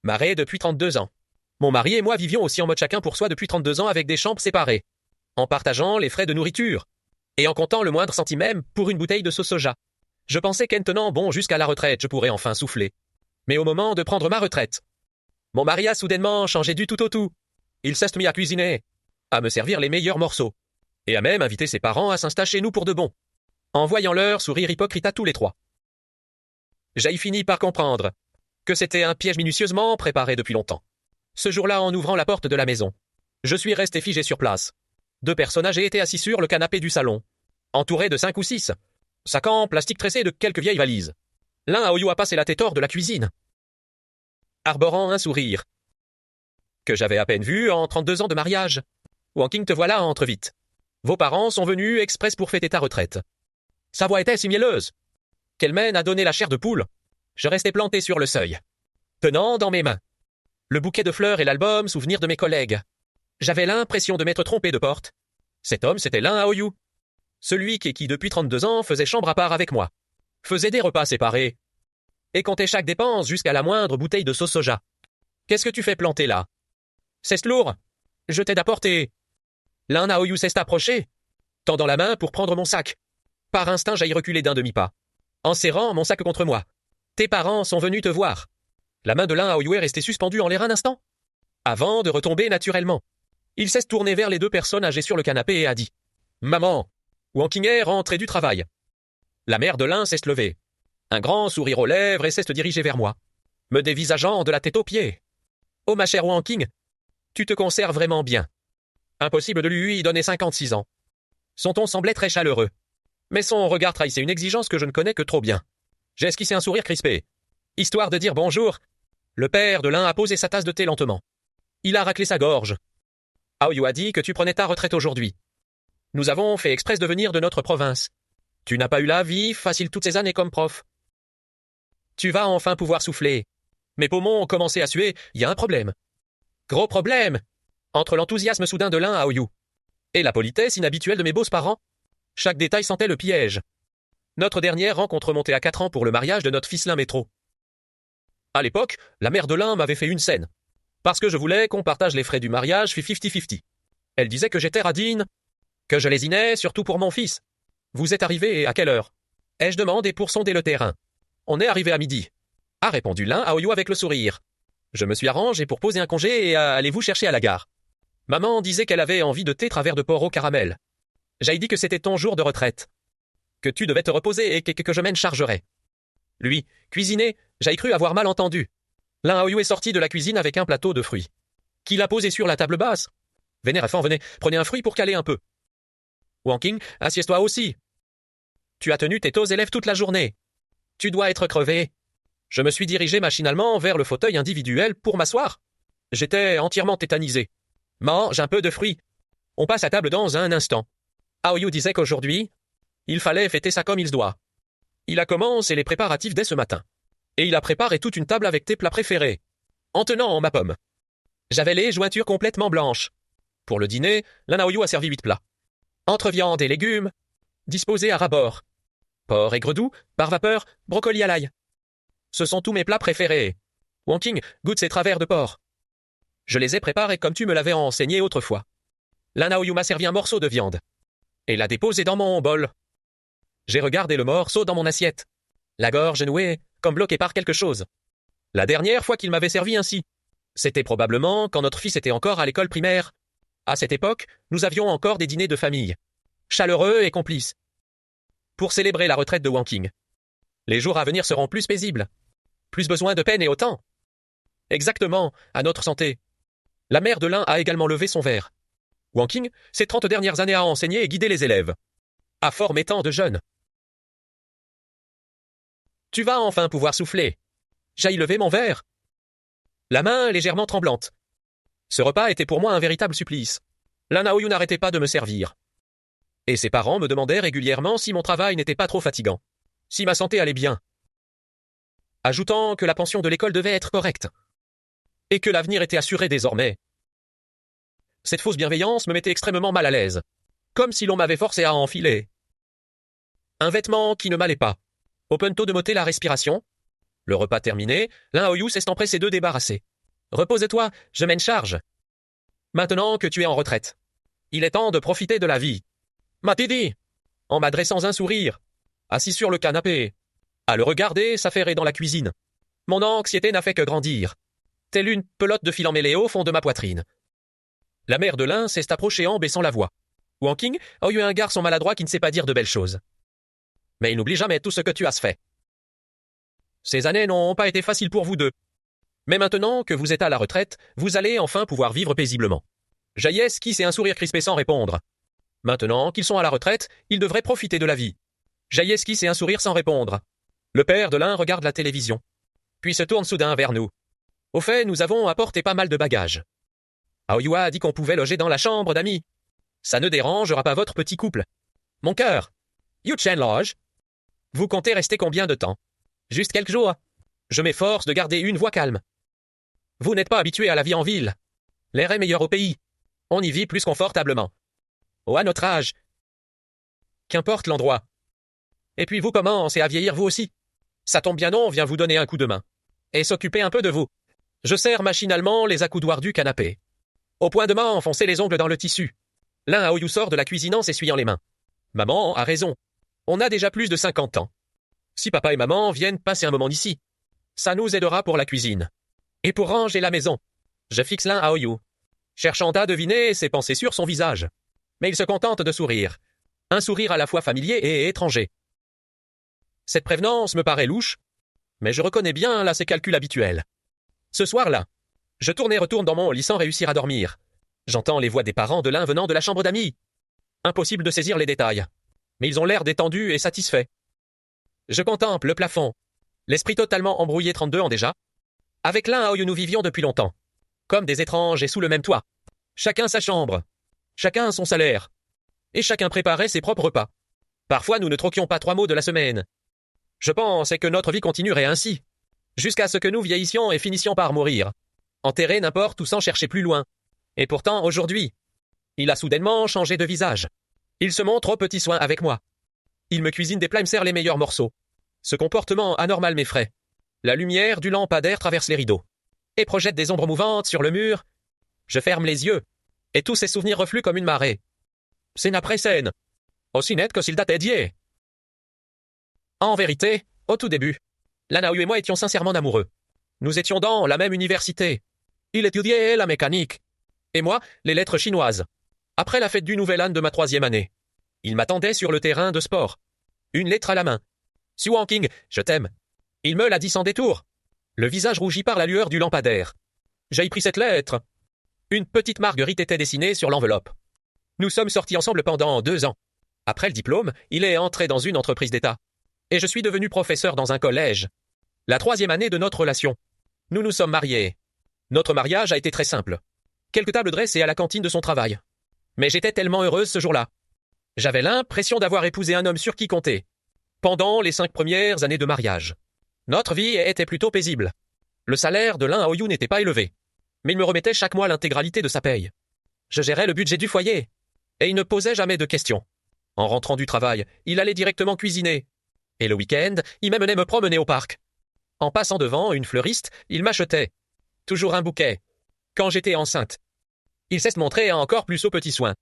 Mariés depuis 32 ans. Mon mari et moi vivions aussi en mode chacun pour soi depuis 32 ans avec des chambres séparées, en partageant les frais de nourriture, et en comptant le moindre centimètre pour une bouteille de sauce soja. Je pensais qu'en tenant bon jusqu'à la retraite, je pourrais enfin souffler. Mais au moment de prendre ma retraite, mon mari a soudainement changé du tout au tout. Il s'est mis à cuisiner, à me servir les meilleurs morceaux, et a même invité ses parents à s'installer chez nous pour de bon, en voyant leur sourire hypocrite à tous les trois. J'ai fini par comprendre que c'était un piège minutieusement préparé depuis longtemps. Ce jour-là, en ouvrant la porte de la maison, je suis resté figé sur place. 2 personnes âgées étaient assis sur le canapé du salon, entourés de 5 ou 6 sacs en plastique tressés de quelques vieilles valises. L'un à Oyo a passé la tête hors de la cuisine, arborant un sourire que j'avais à peine vu en 32 ans de mariage. Wanking, te voilà, entre vite. Vos parents sont venus express pour fêter ta retraite. Sa voix était si mielleuse qu'elle mène à donner la chair de poule. Je restais planté sur le seuil, tenant dans mes mains le bouquet de fleurs et l'album souvenir de mes collègues. J'avais l'impression de m'être trompé de porte. Cet homme, c'était l'un à Oyu. Celui qui, depuis 32 ans, faisait chambre à part avec moi, faisait des repas séparés, et comptait chaque dépense jusqu'à la moindre bouteille de sauce soja. Qu'est-ce que tu fais planter là? C'est lourd. Je t'aide à porter. L'un à Oyu s'est approché, tendant la main pour prendre mon sac. Par instinct, j'aille reculer d'un demi-pas, en serrant mon sac contre moi. Tes parents sont venus te voir. La main de l'un à Oyu est restée suspendue en l'air un instant, avant de retomber naturellement. Il s'est tourné vers les 2 personnes âgées sur le canapé et a dit « Maman, Wanking est rentré du travail. » La mère de l'un s'est levée, un grand sourire aux lèvres, et s'est dirigée vers moi, me dévisageant de la tête aux pieds. « Oh ma chère Wanking, tu te conserves vraiment bien. » Impossible de lui donner 56 ans. Son ton semblait très chaleureux, mais son regard trahissait une exigence que je ne connais que trop bien. J'ai esquissé un sourire crispé, histoire de dire bonjour. Le père de l'un a posé sa tasse de thé lentement. Il a raclé sa gorge. Aoyu a dit que tu prenais ta retraite aujourd'hui. Nous avons fait exprès de venir de notre province. Tu n'as pas eu la vie facile toutes ces années comme prof. Tu vas enfin pouvoir souffler. Mes poumons ont commencé à suer, il y a un problème. Gros problème. Entre l'enthousiasme soudain de l'un à Aoyu et la politesse inhabituelle de mes beaux parents, chaque détail sentait le piège. Notre dernière rencontre remontait à 4 ans pour le mariage de notre fils l'un métro. À l'époque, la mère de l'un m'avait fait une scène, parce que je voulais qu'on partage les frais du mariage 50-50. Elle disait que j'étais radine, que je lésinais surtout pour mon fils. Vous êtes arrivé à quelle heure? Ai-je demandé pour sonder le terrain. On est arrivé à midi, a répondu l'un à Oyo avec le sourire. Je me suis arrangé pour poser un congé et allez-vous chercher à la gare. Maman disait qu'elle avait envie de thé travers de porc au caramel. J'ai dit que c'était ton jour de retraite, que tu devais te reposer et que je m'en chargerais. Lui, cuisiner, j'ai cru avoir mal entendu. L'un à Oyo est sorti de la cuisine avec un plateau de fruits, qu'il a posé sur la table basse. Venez, enfant, venez, prenez un fruit pour caler un peu. Wanking, assieds-toi aussi. Tu as tenu tes tos élèves toute la journée. Tu dois être crevé. Je me suis dirigé machinalement vers le fauteuil individuel pour m'asseoir. J'étais entièrement tétanisé. Mange un peu de fruits. On passe à table dans un instant. Aoyu disait qu'aujourd'hui, il fallait fêter ça comme il se doit. Il a commencé les préparatifs dès ce matin. Et il a préparé toute une table avec tes plats préférés, en tenant ma pomme. J'avais les jointures complètement blanches. Pour le dîner, l'Anaoyu a servi 8 plats. Entre viande et légumes, disposés à ras-bord. Porc aigre doux, par vapeur, brocoli à l'ail. Ce sont tous mes plats préférés. Wanking, goûte ces travers de porc. Je les ai préparés comme tu me l'avais enseigné autrefois. L'Anaoyu m'a servi un morceau de viande et l'a déposé dans mon bol. J'ai regardé le morceau dans mon assiette, la gorge nouée, comme bloquée par quelque chose. La dernière fois qu'il m'avait servi ainsi, c'était probablement quand notre fils était encore à l'école primaire. À cette époque, nous avions encore des dîners de famille, chaleureux et complices, pour célébrer la retraite de Wanking. Les jours à venir seront plus paisibles, plus besoin de peine et autant. Exactement, à notre santé. La mère de l'un a également levé son verre. Wanking, ces 30 dernières années à enseigner et guider les élèves, à former tant de jeunes. Tu vas enfin pouvoir souffler. J'ai levé mon verre, la main légèrement tremblante. Ce repas était pour moi un véritable supplice. L'Anaoyu n'arrêtait pas de me servir. Et ses parents me demandaient régulièrement si mon travail n'était pas trop fatigant, si ma santé allait bien, ajoutant que la pension de l'école devait être correcte, et que l'avenir était assuré désormais. Cette fausse bienveillance me mettait extrêmement mal à l'aise, comme si l'on m'avait forcé à enfiler un vêtement qui ne m'allait pas. Au punto de m'ôter la respiration. Le repas terminé, l'Anaoyu s'est empressé de débarrasser Repose-toi, je m'en charge. Maintenant que tu es en retraite, il est temps de profiter de la vie. M'a-t-il dit, en m'adressant un sourire, assis sur le canapé, à le regarder s'affairer dans la cuisine. Mon anxiété n'a fait que grandir, telle une pelote de fil emmêlée au fond de ma poitrine. La mère de l'un s'est approchée en baissant la voix. Wanking a eu un garçon maladroit qui ne sait pas dire de belles choses. Mais il n'oublie jamais tout ce que tu as fait. Ces années n'ont pas été faciles pour vous deux. Mais maintenant que vous êtes à la retraite, vous allez enfin pouvoir vivre paisiblement. Jaillès qui sait un sourire crispé sans répondre. Maintenant qu'ils sont à la retraite, ils devraient profiter de la vie. Jaillès qui sait un sourire sans répondre. Le père de l'un regarde la télévision, puis se tourne soudain vers nous. Au fait, nous avons apporté pas mal de bagages. Aoyua a dit qu'on pouvait loger dans la chambre d'amis. Ça ne dérangera pas votre petit couple. Mon cœur. Yuchen Lodge. Vous comptez rester combien de temps? Juste quelques jours. Je m'efforce de garder une voix calme. Vous n'êtes pas habitué à la vie en ville. L'air est meilleur au pays. On y vit plus confortablement. Oh, à notre âge. Qu'importe l'endroit. Et puis vous commencez à vieillir vous aussi. Ça tombe bien, on vient vous donner un coup de main. Et s'occuper un peu de vous. Je serre machinalement les accoudoirs du canapé. Au point de m'enfoncer les ongles dans le tissu. L'un Aoyu sort de la cuisine en s'essuyant les mains. Maman a raison. On a déjà plus de 50 ans. Si papa et maman viennent passer un moment ici, ça nous aidera pour la cuisine. Et pour ranger la maison. Je fixe l'un à Aoyu, cherchant à deviner ses pensées sur son visage. Mais il se contente de sourire. Un sourire à la fois familier et étranger. Cette prévenance me paraît louche, mais je reconnais bien là ses calculs habituels. Ce soir-là, je tourne et retourne dans mon lit sans réussir à dormir. J'entends les voix des parents de l'un venant de la chambre d'amis. Impossible de saisir les détails, mais ils ont l'air détendus et satisfaits. Je contemple le plafond, l'esprit totalement embrouillé 32 ans déjà. Avec l'un à où nous vivions depuis longtemps, comme des étranges et sous le même toit. Chacun sa chambre, chacun son salaire, et chacun préparait ses propres repas. Parfois nous ne troquions pas 3 mots de la semaine. Je pensais que notre vie continuerait ainsi, jusqu'à ce que nous vieillissions et finissions par mourir, enterrés n'importe où sans chercher plus loin. Et pourtant, aujourd'hui, il a soudainement changé de visage. Il se montre au petit soin avec moi. Il me cuisine des plats et me sert les meilleurs morceaux. Ce comportement anormal m'effraie. La lumière du lampadaire traverse les rideaux et projette des ombres mouvantes sur le mur. Je ferme les yeux, et tous ces souvenirs refluent comme une marée. Scène après scène, aussi nette que s'il datait d'hier. En vérité, au tout début, Lanaoyu et moi étions sincèrement amoureux. Nous étions dans la même université. Il étudiait la mécanique, et moi, les lettres chinoises. Après la fête du Nouvel An de ma 3e année, il m'attendait sur le terrain de sport. Une lettre à la main. Su Wanking, je t'aime. Il me l'a dit sans détour. Le visage rougi par la lueur du lampadaire. J'ai pris cette lettre. Une petite marguerite était dessinée sur l'enveloppe. Nous sommes sortis ensemble pendant 2 ans. Après le diplôme, il est entré dans une entreprise d'État. Et je suis devenu professeur dans un collège. La 3e année de notre relation. Nous nous sommes mariés. Notre mariage a été très simple. Quelques tables dressées à la cantine de son travail. Mais j'étais tellement heureuse ce jour-là. J'avais l'impression d'avoir épousé un homme sur qui compter. Pendant les 5 premières années de mariage. Notre vie était plutôt paisible. Le salaire de l'un à Oyu n'était pas élevé. Mais il me remettait chaque mois l'intégralité de sa paye. Je gérais le budget du foyer. Et il ne posait jamais de questions. En rentrant du travail, il allait directement cuisiner. Et le week-end, il m'amenait me promener au parc. En passant devant une fleuriste, il m'achetait. Toujours un bouquet. Quand j'étais enceinte. Il sait se montrer encore plus au petit soin.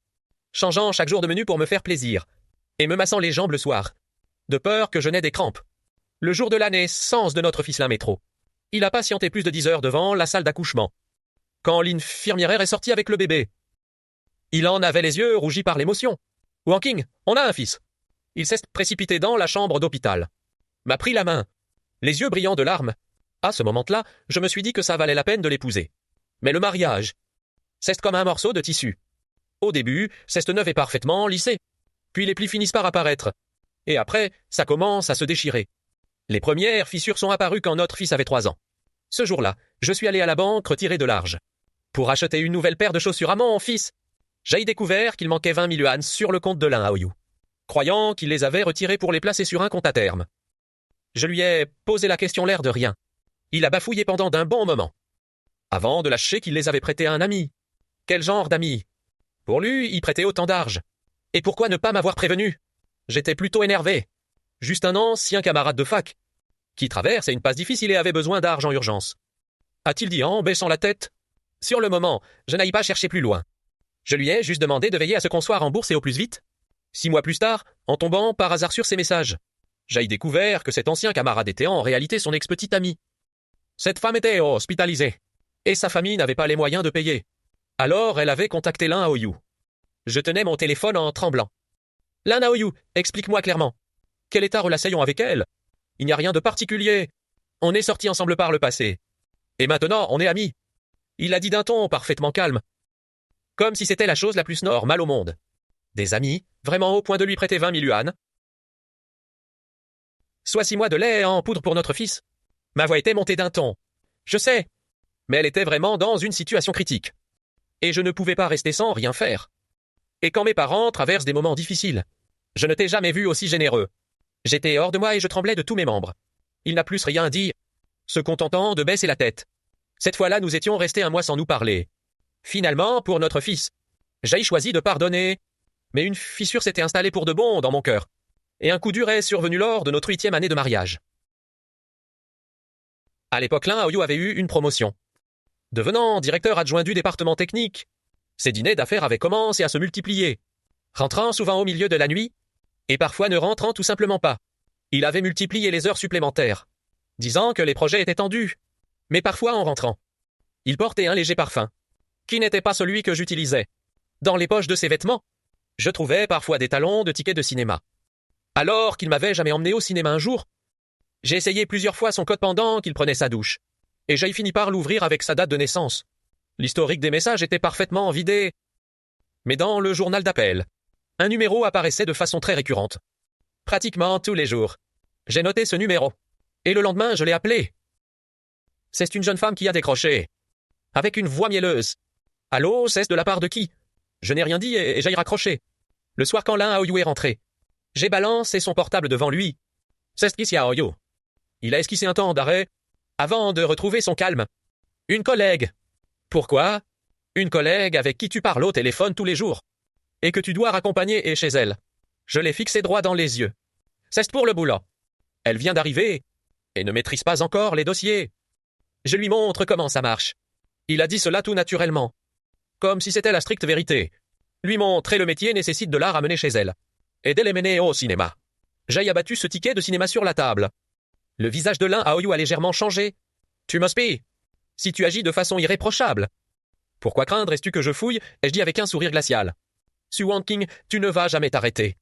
Changeant chaque jour de menu pour me faire plaisir. Et me massant les jambes le soir. De peur que je n'aie des crampes. Le jour de la naissance de notre fils métro. Il a patienté plus de 10 heures devant la salle d'accouchement. Quand l'infirmière est sortie avec le bébé. Il en avait les yeux rougis par l'émotion. Wanking, on a un fils. Il s'est précipité dans la chambre d'hôpital. M'a pris la main. Les yeux brillants de larmes. À ce moment-là, je me suis dit que ça valait la peine de l'épouser. Mais le mariage, c'est comme un morceau de tissu. Au début, c'est neuf et parfaitement lissé. Puis les plis finissent par apparaître. Et après, ça commence à se déchirer. Les premières fissures sont apparues quand notre fils avait 3 ans. Ce jour-là, je suis allé à la banque retirer de l'argent. Pour acheter une nouvelle paire de chaussures à mon fils. J'ai découvert qu'il manquait 20 000 yuans sur le compte de l'un à Oyu, croyant qu'il les avait retirés pour les placer sur un compte à terme. Je lui ai posé la question l'air de rien. Il a bafouillé pendant d'un bon moment. Avant de lâcher qu'il les avait prêtés à un ami. Quel genre d'ami? Pour lui, il prêtait autant d'argent. Et pourquoi ne pas m'avoir prévenu? J'étais plutôt énervé. Juste un ancien camarade de fac, qui traversait une passe difficile et avait besoin d'argent en urgence. a-t-il dit en baissant la tête. Sur le moment, je n'aille pas chercher plus loin. Je lui ai juste demandé de veiller à ce qu'on soit remboursé au plus vite. 6 mois plus tard, en tombant par hasard sur ses messages, j'ai découvert que cet ancien camarade était en réalité son ex-petite amie. Cette femme était hospitalisée, et sa famille n'avait pas les moyens de payer. Alors elle avait contacté Lin Aoyu. Je tenais mon téléphone en tremblant. Lin Aoyu, explique-moi clairement. Quelle est ta relation avec elle? Il n'y a rien de particulier. On est sortis ensemble par le passé. Et maintenant, on est amis. Il l'a dit d'un ton parfaitement calme. Comme si c'était la chose la plus normale au monde. Des amis, vraiment au point de lui prêter 20 000 yuan. Soit 6 mois de lait en poudre pour notre fils. Ma voix était montée d'un ton. Je sais. Mais elle était vraiment dans une situation critique. Et je ne pouvais pas rester sans rien faire. Et quand mes parents traversent des moments difficiles, je ne t'ai jamais vu aussi généreux. J'étais hors de moi et je tremblais de tous mes membres. Il n'a plus rien dit, se contentant de baisser la tête. Cette fois-là, nous étions restés un mois sans nous parler. Finalement, pour notre fils, j'ai choisi de pardonner. Mais une fissure s'était installée pour de bon dans mon cœur. Et un coup dur est survenu lors de notre 8e année de mariage. À l'époque, Lin Aoyu avait eu une promotion. Devenant directeur adjoint du département technique, ses dîners d'affaires avaient commencé à se multiplier, rentrant souvent au milieu de la nuit, et parfois ne rentrant tout simplement pas. Il avait multiplié les heures supplémentaires, disant que les projets étaient tendus, mais parfois en rentrant. Il portait un léger parfum, qui n'était pas celui que j'utilisais. Dans les poches de ses vêtements, je trouvais parfois des talons de tickets de cinéma. Alors qu'il m'avait jamais emmené au cinéma un jour, j'ai essayé plusieurs fois son code pendant qu'il prenait sa douche, et j'ai fini par l'ouvrir avec sa date de naissance. L'historique des messages était parfaitement vidé. Mais dans le journal d'appel, un numéro apparaissait de façon très récurrente. Pratiquement tous les jours. J'ai noté ce numéro. Et le lendemain, je l'ai appelé. C'est une jeune femme qui a décroché. Avec une voix mielleuse. Allô, c'est de la part de qui? Je n'ai rien dit et j'ai raccroché. Le soir quand Lin Aoyu est rentré, j'ai balancé son portable devant lui. C'est qui Aoyu? Il a esquissé un temps d'arrêt avant de retrouver son calme. Une collègue. Pourquoi? Une collègue avec qui tu parles au téléphone tous les jours et que tu dois raccompagner et chez elle. Je l'ai fixé droit dans les yeux. C'est pour le boulot. Elle vient d'arriver et ne maîtrise pas encore les dossiers. Je lui montre comment ça marche. Il a dit cela tout naturellement, comme si c'était la stricte vérité. Lui montrer le métier nécessite de la ramener chez elle et de les mener au cinéma. J'ai abattu ce ticket de cinéma sur la table. Le visage de Lin Aoyu a légèrement changé. Tu m'inspires. Si tu agis de façon irréprochable. Pourquoi craindrais tu que je fouille? Ai-je dit avec un sourire glacial. Su Wanking, tu ne vas jamais t'arrêter.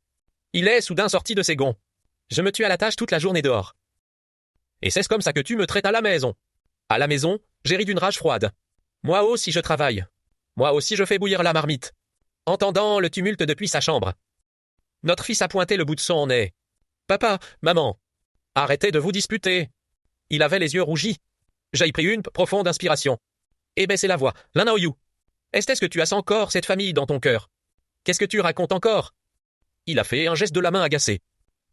Il est soudain sorti de ses gonds. Je me tue à la tâche toute la journée dehors. Et c'est comme ça que tu me traites à la maison. À la maison, j'ai ri d'une rage froide. Moi aussi je travaille. Moi aussi je fais bouillir la marmite. Entendant le tumulte depuis sa chambre. Notre fils a pointé le bout de son nez. Papa, maman, arrêtez de vous disputer. Il avait les yeux rougis. J'ai pris une profonde inspiration. Et baissé la voix. Lin Aoyu, est-ce que tu as encore cette famille dans ton cœur? Qu'est-ce que tu racontes encore? Il a fait un geste de la main agacé.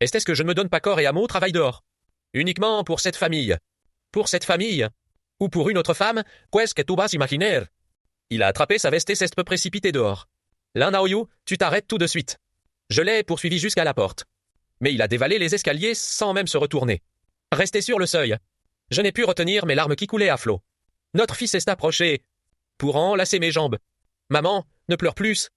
Est-ce que je ne me donne pas corps et âme au travail dehors? Uniquement pour cette famille. Pour cette famille? Ou pour une autre femme? Qu'est-ce que tu vas imaginer? Il a attrapé sa veste et s'est précipité dehors. Lin Aoyu, tu t'arrêtes tout de suite. Je l'ai poursuivi jusqu'à la porte. Mais il a dévalé les escaliers sans même se retourner. Resté sur le seuil. Je n'ai pu retenir mes larmes qui coulaient à flots. Notre fils s'est approché, pour enlacer mes jambes. Maman, ne pleure plus.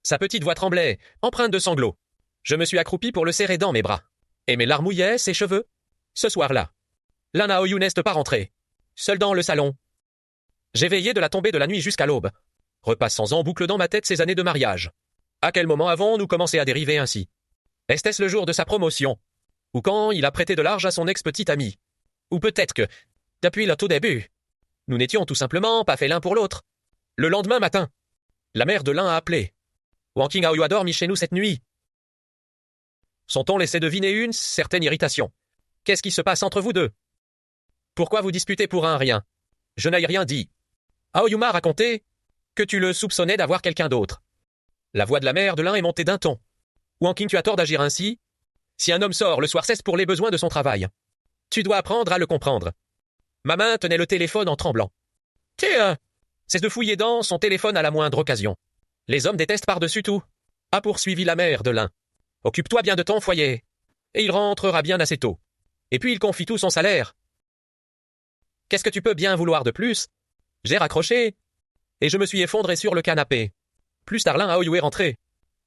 Sa petite voix tremblait, empreinte de sanglots. Je me suis accroupi pour le serrer dans mes bras. Et mes larmes mouillaient ses cheveux. Ce soir-là, Lin Aoyu n'est pas rentré. Seul dans le salon. J'ai veillé de la tombée de la nuit jusqu'à l'aube, repassant en boucle dans ma tête ces années de mariage. À quel moment avons-nous commencé à dériver ainsi? Était-ce le jour de sa promotion? Ou quand il a prêté de l'argent à son ex-petite amie? Ou peut-être que, depuis le tout début, nous n'étions tout simplement pas faits l'un pour l'autre. Le lendemain matin, la mère de Lin a appelé. Wanking Aoyu a dormi chez nous cette nuit. Son ton laissait deviner une certaine irritation. Qu'est-ce qui se passe entre vous deux? Pourquoi vous disputez pour un rien? Je n'ai rien dit. Aoyu m'a raconté que tu le soupçonnais d'avoir quelqu'un d'autre. La voix de la mère de Lin est montée d'un ton. Wanking, tu as tort d'agir ainsi. Si un homme sort le soir, c'est pour les besoins de son travail. Tu dois apprendre à le comprendre. Ma main tenait le téléphone en tremblant. Tiens, c'est de fouiller dans son téléphone à la moindre occasion. Les hommes détestent par-dessus tout, a poursuivi la mère de Lin. Occupe-toi bien de ton foyer, et il rentrera bien assez tôt. Et puis il confie tout son salaire. Qu'est-ce que tu peux bien vouloir de plus? J'ai raccroché, et je me suis effondré sur le canapé. Plus tard, Aoyu est rentré,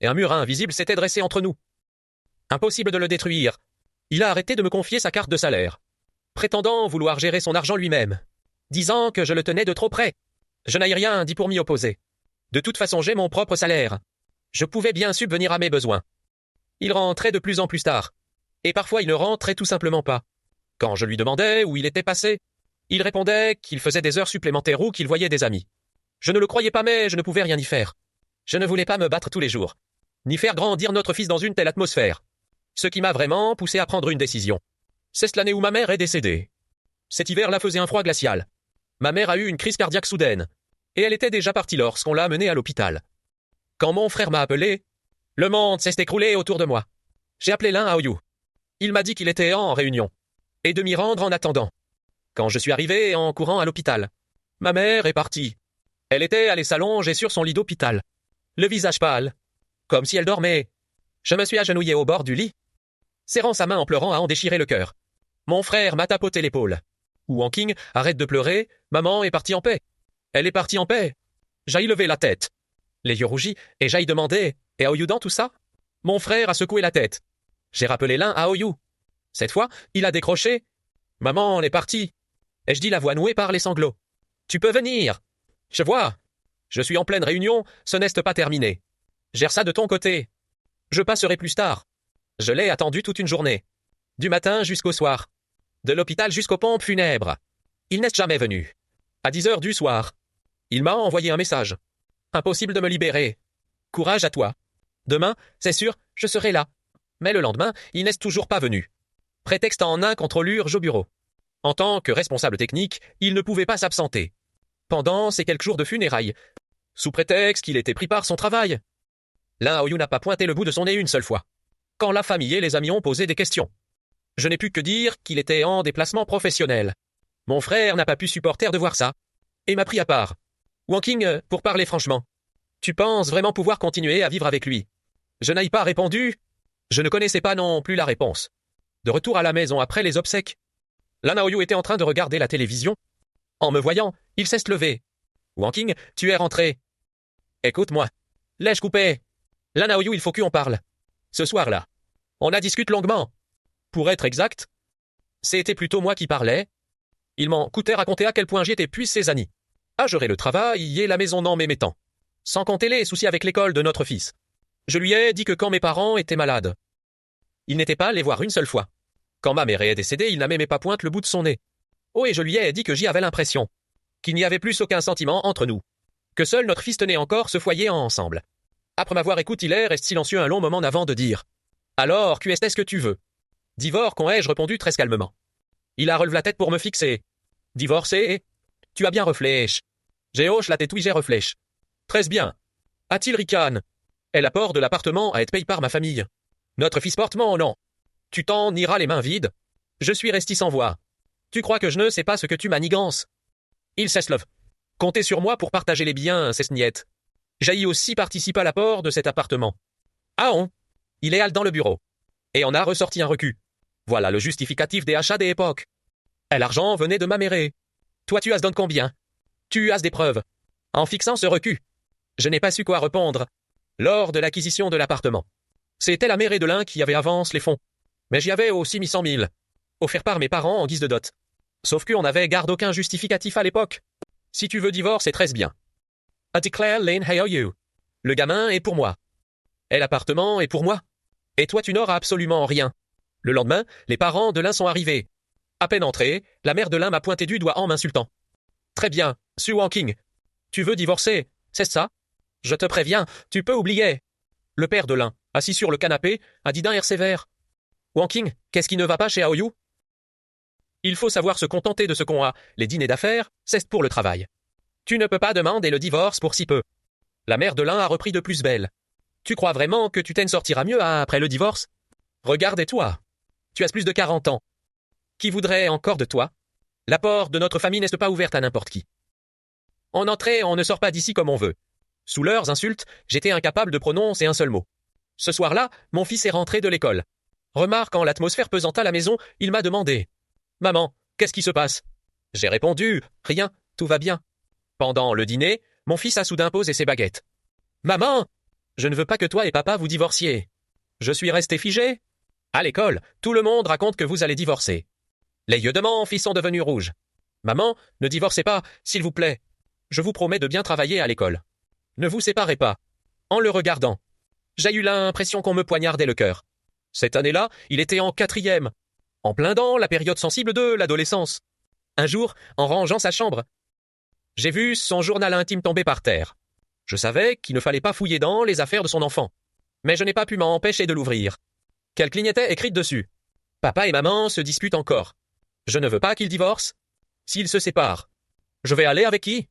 et un mur invisible s'était dressé entre nous. Impossible de le détruire. Il a arrêté de me confier sa carte de salaire, prétendant vouloir gérer son argent lui-même, disant que je le tenais de trop près. Je n'ai rien dit pour m'y opposer. De toute façon, j'ai mon propre salaire. Je pouvais bien subvenir à mes besoins. Il rentrait de plus en plus tard, et parfois il ne rentrait tout simplement pas. Quand je lui demandais où il était passé, il répondait qu'il faisait des heures supplémentaires ou qu'il voyait des amis. Je ne le croyais pas, mais je ne pouvais rien y faire. Je ne voulais pas me battre tous les jours, ni faire grandir notre fils dans une telle atmosphère. Ce qui m'a vraiment poussé à prendre une décision. C'est l'année où ma mère est décédée. Cet hiver-là faisait un froid glacial. Ma mère a eu une crise cardiaque soudaine, et elle était déjà partie lorsqu'on l'a amenée à l'hôpital. Quand mon frère m'a appelé, le monde s'est écroulé autour de moi. J'ai appelé Aoyu. Il m'a dit qu'il était en réunion, et de m'y rendre en attendant. Quand je suis arrivé en courant à l'hôpital, ma mère est partie. Elle était allée s'allonger sur son lit d'hôpital, le visage pâle, comme si elle dormait. Je me suis agenouillé au bord du lit, serrant sa main en pleurant à en déchirer le cœur. Mon frère m'a tapoté l'épaule. Wanking, arrête de pleurer, maman est partie en paix. Elle est partie en paix. J'ai levé la tête, les yeux rougis, et j'ai demandé, et Aoyu dans tout ça? Mon frère a secoué la tête. J'ai rappelé Aoyu. Cette fois, il a décroché. Maman est partie. Et je dis la voix nouée par les sanglots. Tu peux venir. Je vois. Je suis en pleine réunion, ce n'est pas terminé. Gère ça de ton côté. Je passerai plus tard. Je l'ai attendu toute une journée. Du matin jusqu'au soir. De l'hôpital jusqu'aux pompes funèbres. Il n'est jamais venu. À 10 heures du soir. Il m'a envoyé un message. Impossible de me libérer. Courage à toi. Demain, c'est sûr, je serai là. Mais le lendemain, il n'est toujours pas venu. Prétexte en incontrôlure au bureau. En tant que responsable technique, il ne pouvait pas s'absenter. Pendant ces quelques jours de funérailles, sous prétexte qu'il était pris par son travail. Aoyu n'a pas pointé le bout de son nez une seule fois. Quand la famille et les amis ont posé des questions, je n'ai pu que dire qu'il était en déplacement professionnel. Mon frère n'a pas pu supporter de voir ça, et m'a pris à part. Wanking, pour parler franchement, tu penses vraiment pouvoir continuer à vivre avec lui? Je n'ai pas répondu. Je ne connaissais pas non plus la réponse. De retour à la maison après les obsèques, Aoyu était en train de regarder la télévision. En me voyant, il s'est levé. Wanking, tu es rentré. Écoute-moi. L'ai-je coupé? Aoyu, il faut qu'on parle. Ce soir-là, on a discuté longuement. Pour être exact, c'était plutôt moi qui parlais. Il m'en coûtait raconter à quel point j'étais puis ses amis. À gérer le travail et la maison dans mes temps. Sans compter les soucis avec l'école de notre fils. Je lui ai dit que quand mes parents étaient malades, il n'était pas les voir une seule fois. Quand ma mère est décédée, il n'a même pas pointe le bout de son nez. Oh, et je lui ai dit que j'y avais l'impression qu'il n'y avait plus aucun sentiment entre nous. Que seul notre fils tenait encore ce foyer ensemble. Après m'avoir écouté, il reste silencieux un long moment avant de dire. Alors, qu'est-ce que tu veux? Divorce, qu'en ai-je répondu très calmement. Il a relevé la tête pour me fixer. Divorcé? Tu as bien réfléchi. J'ai hoche la tête, oui, j'ai réfléchi. Très bien. A-t-il ricane? Et l'apport de l'appartement à être payé par ma famille. Notre fils porte mon nom. Tu t'en iras les mains vides. Je suis resté sans voix. Tu crois que je ne sais pas ce que tu manigances? Il s'eslove. Comptez sur moi pour partager les biens, c'est niette. J'ai aussi participé à l'apport de cet appartement. Ah on. Il est allé dans le bureau. Et on a ressorti un recu. Voilà le justificatif des achats des époques. Et l'argent venait de ma mère. Toi tu as donné combien? Tu as des preuves. En fixant ce recu, je n'ai pas su quoi répondre. Lors de l'acquisition de l'appartement, c'était la mère de l'un qui avait avance les fonds. Mais j'y avais aussi mis 100 000, offert par mes parents en guise de dot. Sauf qu'on n'avait garde aucun justificatif à l'époque. Si tu veux divorce, c'est très bien. A declare Lane Aoyu. Le gamin est pour moi. Et l'appartement est pour moi. Et toi tu n'auras absolument rien. Le lendemain, les parents de l'un sont arrivés. À peine entré, la mère de l'un m'a pointé du doigt en m'insultant. Très bien, Sue Wanking. Tu veux divorcer, c'est ça? Je te préviens, tu peux oublier. Le père de l'un, assis sur le canapé, a dit d'un air sévère. Wanking, qu'est-ce qui ne va pas chez Aoyu? Il faut savoir se contenter de ce qu'on a. Les dîners d'affaires, c'est pour le travail. Tu ne peux pas demander le divorce pour si peu. La mère de l'un a repris de plus belle. Tu crois vraiment que tu t'en sortiras mieux après le divorce? Regarde-toi. Tu as plus de 40 ans. Qui voudrait encore de toi? La porte de notre famille n'est pas ouverte à n'importe qui. En entrée, on ne sort pas d'ici comme on veut. Sous leurs insultes, j'étais incapable de prononcer un seul mot. Ce soir-là, mon fils est rentré de l'école. Remarquant l'atmosphère pesante à la maison, il m'a demandé. « Maman, qu'est-ce qui se passe ?» J'ai répondu, rien, tout va bien. Pendant le dîner, mon fils a soudain posé ses baguettes. Maman, je ne veux pas que toi et papa vous divorciez. Je suis resté figé. À l'école, tout le monde raconte que vous allez divorcer. Les yeux de mon fils sont devenus rouges. Maman, ne divorcez pas, s'il vous plaît. Je vous promets de bien travailler à l'école. Ne vous séparez pas. En le regardant, j'ai eu l'impression qu'on me poignardait le cœur. Cette année-là, il était en 4e, en plein dans la période sensible de l'adolescence. Un jour, en rangeant sa chambre, j'ai vu son journal intime tomber par terre. Je savais qu'il ne fallait pas fouiller dans les affaires de son enfant, mais je n'ai pas pu m'empêcher de l'ouvrir. Quelle ligne était écrite dessus? Papa et maman se disputent encore. Je ne veux pas qu'ils divorcent. S'ils se séparent, je vais aller avec qui?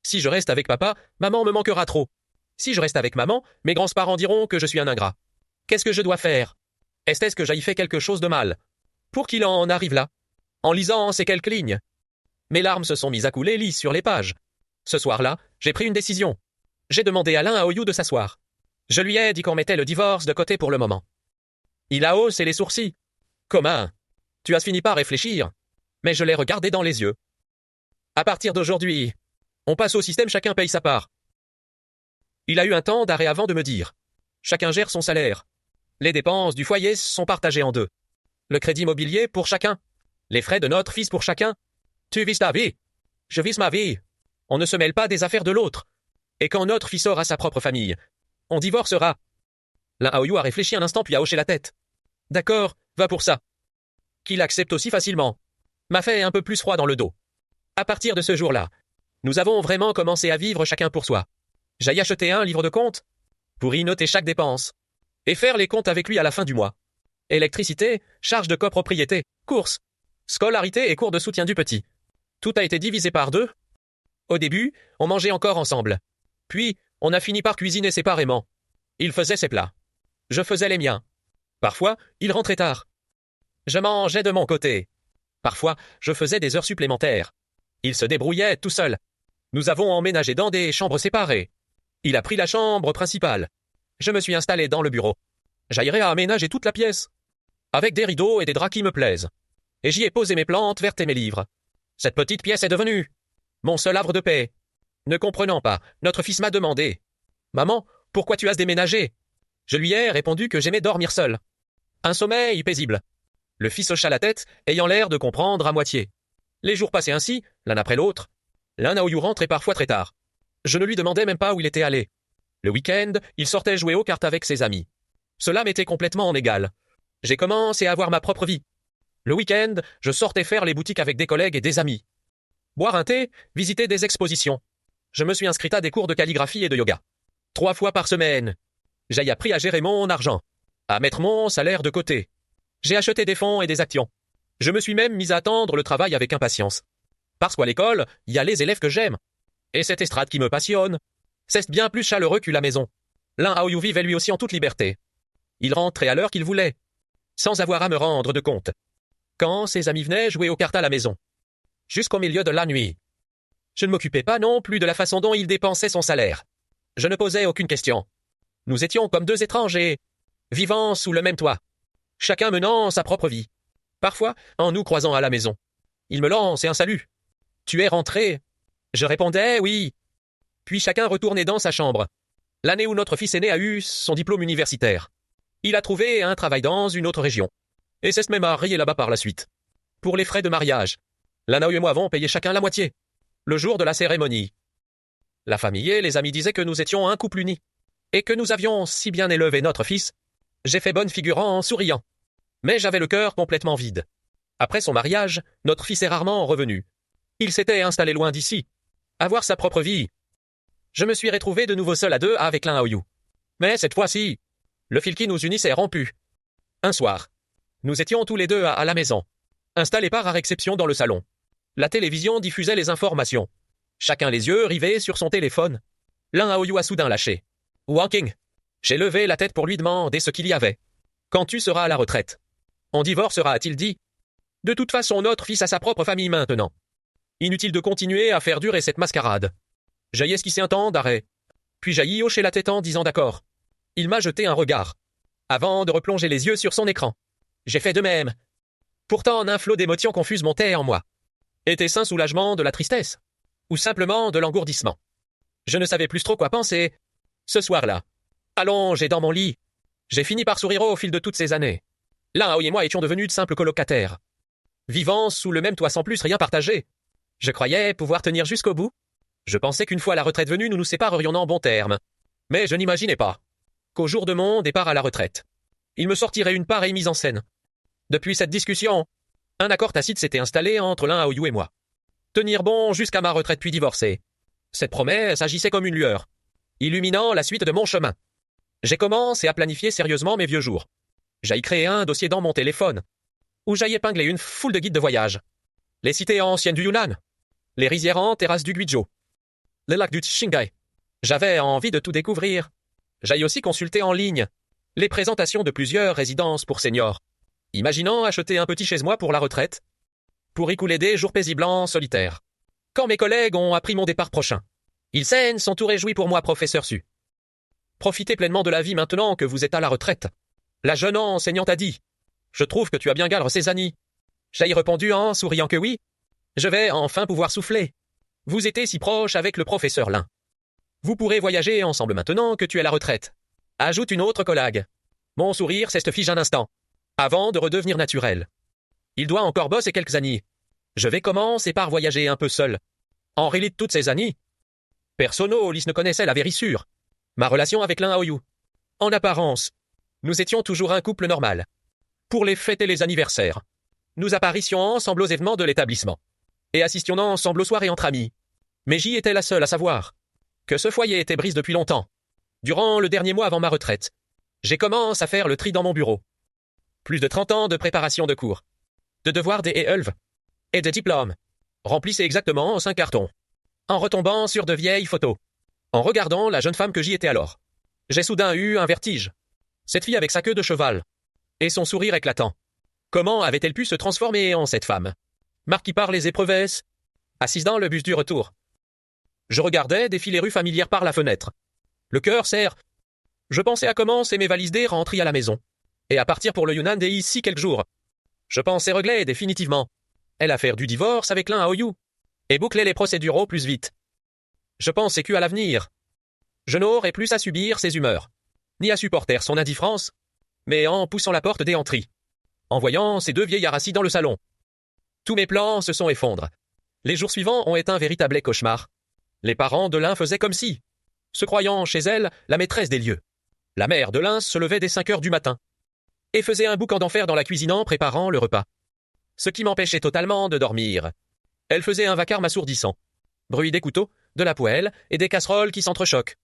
Si je reste avec papa, maman me manquera trop. Si je reste avec maman, mes grands-parents diront que je suis un ingrat. Qu'est-ce que je dois faire? Est-ce que j'aille fait quelque chose de mal? Pour qu'il en arrive là? En lisant ces quelques lignes. Mes larmes se sont mises à couler lisses sur les pages. Ce soir-là, j'ai pris une décision. J'ai demandé à Lin Haoyu de s'asseoir. Je lui ai dit qu'on mettait le divorce de côté pour le moment. Il a haussé les sourcils. Comment? Tu as fini par réfléchir. Mais je l'ai regardé dans les yeux. À partir d'aujourd'hui, on passe au système chacun paye sa part. Il a eu un temps d'arrêt avant de me dire. Chacun gère son salaire. Les dépenses du foyer sont partagées en deux. Le crédit immobilier pour chacun. Les frais de notre fils pour chacun. Tu vises ta vie. Je vise ma vie. On ne se mêle pas des affaires de l'autre. Et quand notre fils aura sa propre famille, on divorcera. Lin Haoyu a réfléchi un instant puis a hoché la tête. D'accord, va pour ça. Qu'il accepte aussi facilement. M'a fait un peu plus froid dans le dos. À partir de ce jour-là, nous avons vraiment commencé à vivre chacun pour soi. J'ai acheté un livre de comptes pour y noter chaque dépense et faire les comptes avec lui à la fin du mois. Électricité, charges de copropriété, courses, scolarité et cours de soutien du petit. Tout a été divisé par 2. Au début, on mangeait encore ensemble. Puis, on a fini par cuisiner séparément. Il faisait ses plats. Je faisais les miens. Parfois, il rentrait tard. Je mangeais de mon côté. Parfois, je faisais des heures supplémentaires. Il se débrouillait tout seul. Nous avons emménagé dans des chambres séparées. Il a pris la chambre principale. Je me suis installé dans le bureau. J'aillerai à aménager toute la pièce, avec des rideaux et des draps qui me plaisent. Et j'y ai posé mes plantes vertes et mes livres. Cette petite pièce est devenue mon seul havre de paix. Ne comprenant pas, notre fils m'a demandé « Maman, pourquoi tu as déménagé ?» Je lui ai répondu que j'aimais dormir seul. Un sommeil paisible. Le fils hocha la tête, ayant l'air de comprendre à moitié. Les jours passaient ainsi, l'un après l'autre. Lin Haoyu rentrait parfois très tard. Je ne lui demandais même pas où il était allé. Le week-end, il sortait jouer aux cartes avec ses amis. Cela m'était complètement en égal. J'ai commencé à avoir ma propre vie. Le week-end, je sortais faire les boutiques avec des collègues et des amis. Boire un thé, visiter des expositions. Je me suis inscrite à des cours de calligraphie et de yoga. 3 fois par semaine. J'ai appris à gérer mon argent, à mettre mon salaire de côté. J'ai acheté des fonds et des actions. Je me suis même mis à attendre le travail avec impatience. Parce qu'à l'école, il y a les élèves que j'aime. Et cette estrade qui me passionne. C'est bien plus chaleureux que la maison. Lin Haoyu vivait lui aussi en toute liberté. Il rentrait à l'heure qu'il voulait, sans avoir à me rendre de compte. Quand ses amis venaient jouer aux cartes à la maison. Jusqu'au milieu de la nuit. Je ne m'occupais pas non plus de la façon dont il dépensait son salaire. Je ne posais aucune question. Nous étions comme 2 étrangers, vivant sous le même toit, chacun menant sa propre vie. Parfois, en nous croisant à la maison, il me lançait un salut. « Tu es rentré ?» Je répondais « oui ». Puis chacun retournait dans sa chambre. L'année où notre fils aîné a eu son diplôme universitaire. Il a trouvé un travail dans une autre région. Et s'est même marié là-bas par la suite. Pour les frais de mariage, Lin Haoyu et moi avons payé chacun la moitié. Le jour de la cérémonie. La famille et les amis disaient que nous étions un couple uni. Et que nous avions si bien élevé notre fils. J'ai fait bonne figure en souriant. Mais j'avais le cœur complètement vide. Après son mariage, notre fils est rarement revenu. Il s'était installé loin d'ici. Avoir sa propre vie. Je me suis retrouvé de nouveau seul à 2 avec Lin Haoyu. Mais cette fois-ci, le fil qui nous unissait est rompu. Un soir, nous étions tous les 2 à la maison, installés par réception dans le salon. La télévision diffusait les informations. Chacun les yeux rivés sur son téléphone. Lin Haoyu a soudain lâché. « Walking !» J'ai levé la tête pour lui demander ce qu'il y avait. « Quand tu seras à la retraite, on divorcera, a-t-il dit. De toute façon, notre fils a sa propre famille maintenant. Inutile de continuer à faire durer cette mascarade. » J'ai esquissé un temps d'arrêt. Puis j'ai hoché la tête en disant d'accord. Il m'a jeté un regard, avant de replonger les yeux sur son écran. J'ai fait de même. Pourtant, un flot d'émotions confuses montait en moi. Était-ce un soulagement de la tristesse? Ou simplement de l'engourdissement? Je ne savais plus trop quoi penser. Ce soir-là, allongé dans mon lit, j'ai fini par sourire au fil de toutes ces années. Lin Hao et moi étions devenus de simples colocataires, vivant sous le même toit sans plus rien partager. Je croyais pouvoir tenir jusqu'au bout. Je pensais qu'une fois la retraite venue, nous nous séparerions en bons termes. Mais je n'imaginais pas qu'au jour de mon départ à la retraite, il me sortirait une pareille mise en scène. Depuis cette discussion, un accord tacite s'était installé entre Lin Haoyu et moi. Tenir bon jusqu'à ma retraite puis divorcer. Cette promesse agissait comme une lueur, illuminant la suite de mon chemin. J'ai commencé à planifier sérieusement mes vieux jours. J'ai créé un dossier dans mon téléphone, où j'ai épinglé une foule de guides de voyage. Les cités anciennes du Yunnan, les rizières en terrasse du Guizhou, le lac du Qinghai. J'avais envie de tout découvrir. J'ai aussi consulté en ligne les présentations de plusieurs résidences pour seniors, imaginant acheter un petit chez moi pour la retraite, pour y couler des jours paisibles en solitaire. Quand mes collègues ont appris mon départ prochain, ils s'en sont tout réjouis pour moi, professeur Su. Profitez pleinement de la vie maintenant que vous êtes à la retraite. La jeune enseignante a dit. Je trouve que tu as bien gardé ces années. J'ai répondu en souriant que oui. Je vais enfin pouvoir souffler. Vous étiez si proche avec le professeur Lin. Vous pourrez voyager ensemble maintenant que tu es à la retraite. Ajoute une autre collègue. Mon sourire s'estefige un instant, avant de redevenir naturel. Il doit encore bosser quelques années. Je vais commencer par voyager un peu seul. En réalité toutes ces années, personne au lycée ne connaissait la vérissure. Ma relation avec Lin Haoyu. En apparence, nous étions toujours un couple normal. Pour les fêtes et les anniversaires, nous apparaissions ensemble aux événements de l'établissement, et assistions ensemble aux soirées entre amis. Mais j'y étais la seule à savoir que ce foyer était brise depuis longtemps. Durant le dernier mois avant ma retraite, j'ai commencé à faire le tri dans mon bureau. Plus de 30 ans de préparation de cours, de devoirs des élèves, et de diplômes, remplissaient exactement 5 cartons. En retombant sur de vieilles photos, en regardant la jeune femme que j'y étais alors, j'ai soudain eu un vertige. Cette fille avec sa queue de cheval, et son sourire éclatant. Comment avait-elle pu se transformer en cette femme, marquée par les épreuves, assise dans le bus du retour? Je regardais défiler rue familière par la fenêtre. Le cœur serre. Je pensais à commencer mes valises des rentrées à la maison, et à partir pour le Yunnan d'ici quelques jours. Je pensais régler définitivement l'affaire du divorce avec Lin Haoyu, et boucler les procédures au plus vite. Je pensais qu'à l'avenir, je n'aurais plus à subir ses humeurs, ni à supporter son indifférence, mais en poussant la porte des entrées, en voyant ces deux vieillards assis dans le salon. Tous mes plans se sont effondrés. Les jours suivants ont été un véritable cauchemar. Les parents de l'un faisaient comme si, se croyant chez elle la maîtresse des lieux. La mère de l'un se levait dès 5 heures du matin et faisait un boucan d'enfer dans la cuisine en préparant le repas, ce qui m'empêchait totalement de dormir. Elle faisait un vacarme assourdissant. Bruit des couteaux, de la poêle et des casseroles qui s'entrechoquent.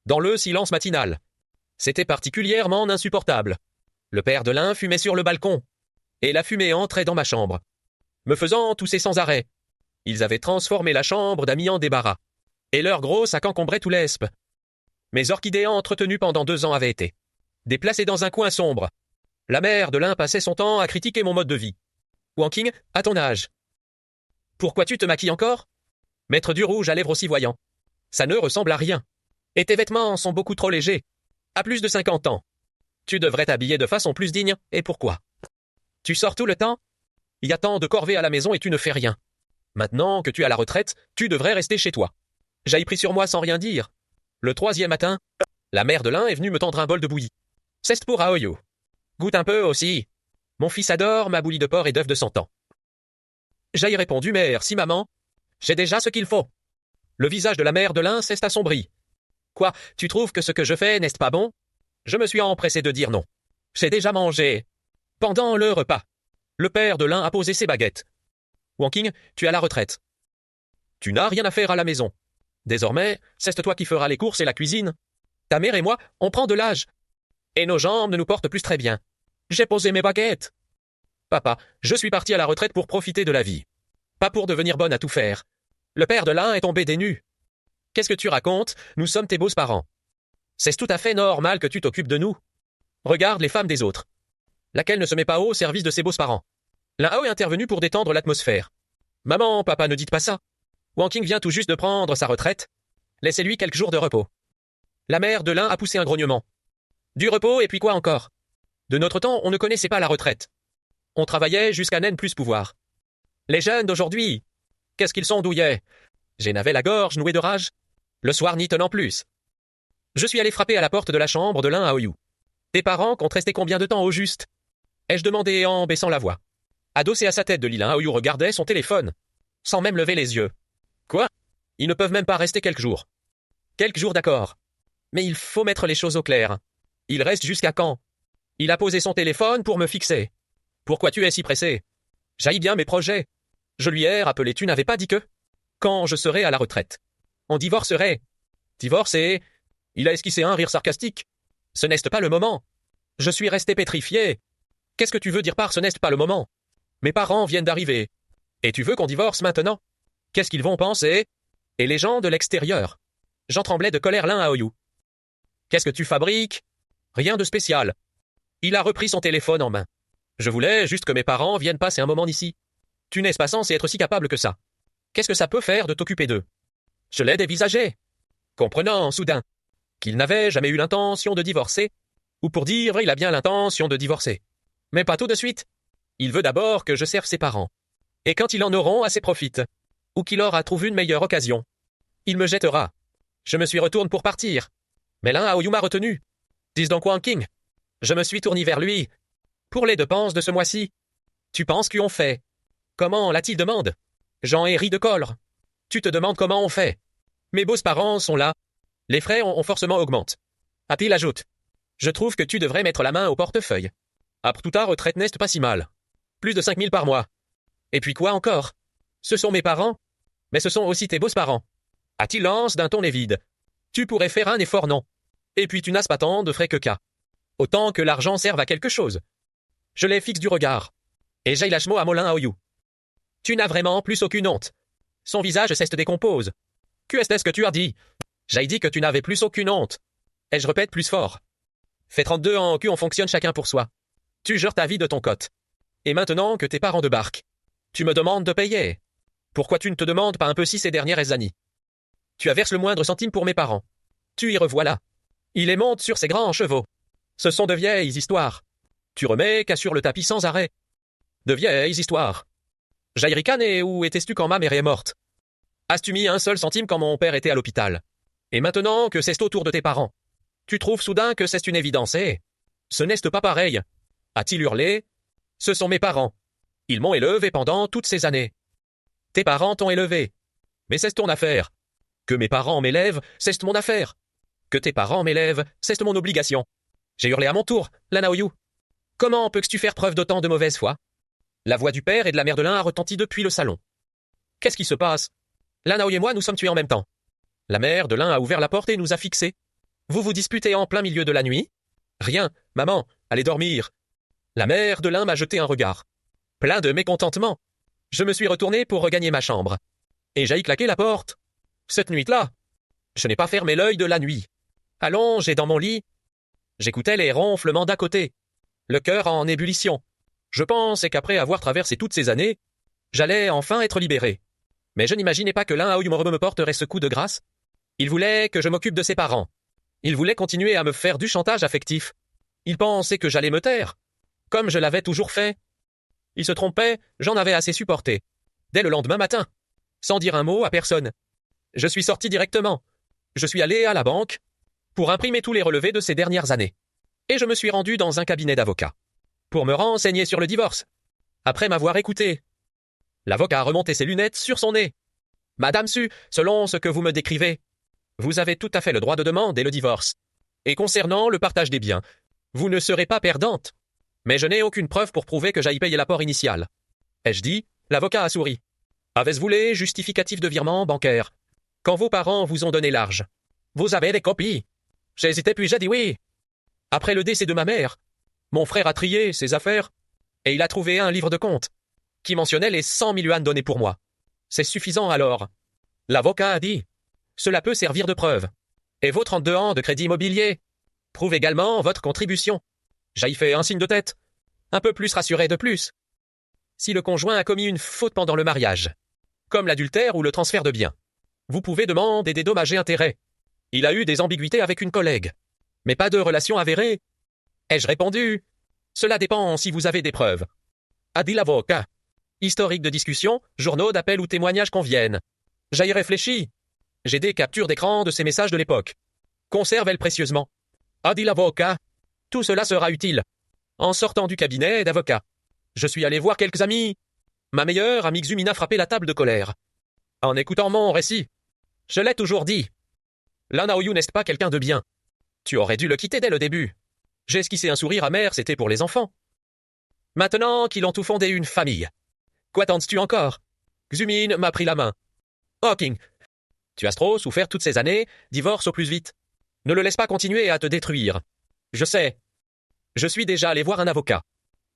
Dans le silence matinal. C'était particulièrement insupportable. Le père de l'un fumait sur le balcon, et la fumée entrait dans ma chambre, me faisant tousser sans arrêt. Ils avaient transformé la chambre d'amis en débarras, et leur gros sac encombrait tout l'espace. Mes orchidées entretenues pendant 2 ans avaient été déplacées dans un coin sombre. La mère de l'un passait son temps à critiquer mon mode de vie. Wanking, à ton âge. Pourquoi tu te maquilles encore? Mettre du rouge à lèvres aussi voyant. Ça ne ressemble à rien. Et tes vêtements sont beaucoup trop légers. À plus de 50 ans. Tu devrais t'habiller de façon plus digne, et pourquoi? Tu sors tout le temps? Il y a tant de corvées à la maison et tu ne fais rien. Maintenant que tu es à la retraite, tu devrais rester chez toi. J'ai pris sur moi sans rien dire. Le 3e matin, la mère de l'un est venue me tendre un bol de bouillie. C'est pour Haoyu. Goûte un peu aussi. Mon fils adore ma bouillie de porc et d'œufs de 100 ans. J'ai répondu, merci maman. J'ai déjà ce qu'il faut. Le visage de la mère de l'un s'est assombri. Quoi, tu trouves que ce que je fais n'est-ce pas bon? Je me suis empressé de dire non. J'ai déjà mangé. Pendant le repas, le père de l'un a posé ses baguettes. Wanking, tu es à la retraite. Tu n'as rien à faire à la maison. Désormais, c'est toi qui feras les courses et la cuisine. Ta mère et moi, on prend de l'âge. Et nos jambes ne nous portent plus très bien. J'ai posé mes baguettes. Papa, je suis parti à la retraite pour profiter de la vie. Pas pour devenir bonne à tout faire. Le père de l'un est tombé des nues. Qu'est-ce que tu racontes? Nous sommes tes beaux parents. C'est tout à fait normal que tu t'occupes de nous. Regarde les femmes des autres. Laquelle ne se met pas au service de ses beaux parents. L'un est intervenu pour détendre l'atmosphère. Maman, papa, ne dites pas ça. Wanking vient tout juste de prendre sa retraite. Laissez-lui quelques jours de repos. La mère de l'un a poussé un grognement. Du repos et puis quoi encore? De notre temps, on ne connaissait pas la retraite. On travaillait jusqu'à n'en plus pouvoir. Les jeunes d'aujourd'hui, Qu'est-ce qu'ils sont douillets? J'ai navé la gorge nouée de rage. Le soir n'y tenant plus. Je suis allé frapper à la porte de la chambre de l'un à Oyu. Tes parents comptent rester combien de temps au juste? Ai-je demandé en baissant la voix. Adossé à sa tête de lit, l'un à Oyu regardait son téléphone, sans même lever les yeux. Quoi? Ils ne peuvent même pas rester quelques jours. Quelques jours d'accord. Mais il faut mettre les choses au clair. Il reste jusqu'à quand? Il a posé son téléphone pour me fixer. Pourquoi tu es si pressé? J'aille bien mes projets. Je lui ai rappelé, tu n'avais pas dit que quand je serai à la retraite, on divorcerait. Divorcer? Il a esquissé un rire sarcastique. Ce n'est pas le moment. Je suis resté pétrifié. Qu'est-ce que tu veux dire par ce n'est pas le moment? Mes parents viennent d'arriver. Et tu veux qu'on divorce maintenant? Qu'est-ce qu'ils vont penser? Et les gens de l'extérieur? J'en tremblais de colère l'un à Oyu. Qu'est-ce que tu fabriques? Rien de spécial. Il a repris son téléphone en main. Je voulais juste que mes parents viennent passer un moment ici. Tu n'es pas censé être si capable que ça. Qu'est-ce que ça peut faire de t'occuper d'eux? Je l'ai dévisagé, comprenant soudain qu'il n'avait jamais eu l'intention de divorcer, ou pour dire il a bien l'intention de divorcer. Mais pas tout de suite. Il veut d'abord que je serve ses parents. Et quand ils en auront assez profite, ou qu'il aura trouvé une meilleure occasion, il me jettera. Je me suis retourné pour partir. Mais l'un à Oyu m'a retenu. Dis donc Wang King. Je me suis tourné vers lui. Pour les dépenses de ce mois-ci. Tu penses qu'on fait? Comment l'a-t-il demandé? Jean ai ri de colère. Tu te demandes comment on fait? Mes beaux-parents sont là. Les frais ont forcément augmenté. A-t-il ajoute. Je trouve que tu devrais mettre la main au portefeuille. Après tout ta retraite n'est pas si mal. Plus de 5 000 par mois. Et puis quoi encore? Ce sont mes parents, mais ce sont aussi tes beaux-parents. A-t-il lance d'un ton vide. Tu pourrais faire un effort, non? Et puis tu n'as pas tant de frais que cas. Autant que l'argent serve à quelque chose. Je les fixe du regard. Et j'aille lâche mot à Molin à Oyu. Tu n'as vraiment plus aucune honte. Son visage se décompose. Qu'est-ce que tu as dit? J'ai dit que tu n'avais plus aucune honte. Et je répète plus fort. Fais 32 ans on fonctionne chacun pour soi. Tu gères ta vie de ton côté. Et maintenant que tes parents débarquent, tu me demandes de payer. Pourquoi tu ne te demandes pas un peu si ces dernières années? Tu averses le moindre centime pour mes parents. Tu y revoilà. Il les monte sur ses grands chevaux. Ce sont de vieilles histoires. Tu remets qu'à sur le tapis sans arrêt. De vieilles histoires. J'aille ricaner où étais-tu quand ma mère est morte? As-tu mis un seul centime quand mon père était à l'hôpital? Et maintenant que c'est autour de tes parents, tu trouves soudain que c'est une évidence, eh? Ce n'est pas pareil. A-t-il hurlé? Ce sont mes parents. Ils m'ont élevé pendant toutes ces années. Tes parents t'ont élevé. Mais c'est ton affaire. Que mes parents m'élèvent, c'est mon affaire. Que tes parents m'élèvent, c'est mon obligation. J'ai hurlé à mon tour, Lana Oyu. Comment peux-tu faire preuve d'autant de mauvaise foi? La voix du père et de la mère de l'un a retenti depuis le salon. Qu'est-ce qui se passe? Lana Oyu et moi nous sommes tués en même temps. La mère de l'un a ouvert la porte et nous a fixés. Vous vous disputez en plein milieu de la nuit? Rien, maman, allez dormir. La mère de l'un m'a jeté un regard. Plein de mécontentement. Je me suis retourné pour regagner ma chambre. Et j'ai claqué la porte. Cette nuit-là, je n'ai pas fermé l'œil de la nuit. Allongé dans mon lit, j'écoutais les ronflements d'à côté, le cœur en ébullition. Je pensais qu'après avoir traversé toutes ces années, j'allais enfin être libéré. Mais je n'imaginais pas que l'un à Oyu me porterait ce coup de grâce. Il voulait que je m'occupe de ses parents. Il voulait continuer à me faire du chantage affectif. Il pensait que j'allais me taire, comme je l'avais toujours fait. Il se trompait, j'en avais assez supporté. Dès le lendemain matin, sans dire un mot à personne, je suis sorti directement. Je suis allé à la banque pour imprimer tous les relevés de ces dernières années. Et je me suis rendu dans un cabinet d'avocats pour me renseigner sur le divorce. Après m'avoir écouté, l'avocat a remonté ses lunettes sur son nez. Madame Su, selon ce que vous me décrivez, vous avez tout à fait le droit de demander le divorce. Et concernant le partage des biens, vous ne serez pas perdante. Mais je n'ai aucune preuve pour prouver que j'aille payer l'apport initial. Ai-je dit? L'avocat a souri. Avez-vous les justificatifs de virement bancaire? Quand vos parents vous ont donné l'argent, vous avez des copies. J'ai hésité puis j'ai dit oui. Après le décès de ma mère, mon frère a trié ses affaires et il a trouvé un livre de compte qui mentionnait les 100 000 yuan donnés pour moi. C'est suffisant alors. L'avocat a dit, cela peut servir de preuve. Et vos 32 ans de crédit immobilier prouvent également votre contribution. J'ai fait un signe de tête, un peu plus rassuré de plus. Si le conjoint a commis une faute pendant le mariage, comme l'adultère ou le transfert de biens, vous pouvez demander des dommages et intérêts. Il a eu des ambiguïtés avec une collègue, mais pas de relation avérée. Ai-je répondu? Cela dépend si vous avez des preuves. A dit l'avocat. Historique de discussion, journaux d'appel ou témoignages conviennent. J'y réfléchis. J'ai des captures d'écran de ces messages de l'époque. Conserve-les précieusement. A dit l'avocat. Tout cela sera utile. En sortant du cabinet d'avocat, je suis allé voir quelques amis. Ma meilleure amie Xumina frappait la table de colère. En écoutant mon récit, je l'ai toujours dit. Lan Haoyu n'est pas quelqu'un de bien. Tu aurais dû le quitter dès le début. J'ai esquissé un sourire amer, c'était pour les enfants. Maintenant qu'ils ont tout fondé une famille. Quoi tentes-tu encore? Xumin m'a pris la main. Hawking, tu as trop souffert toutes ces années, divorce au plus vite. Ne le laisse pas continuer à te détruire. Je sais. Je suis déjà allé voir un avocat.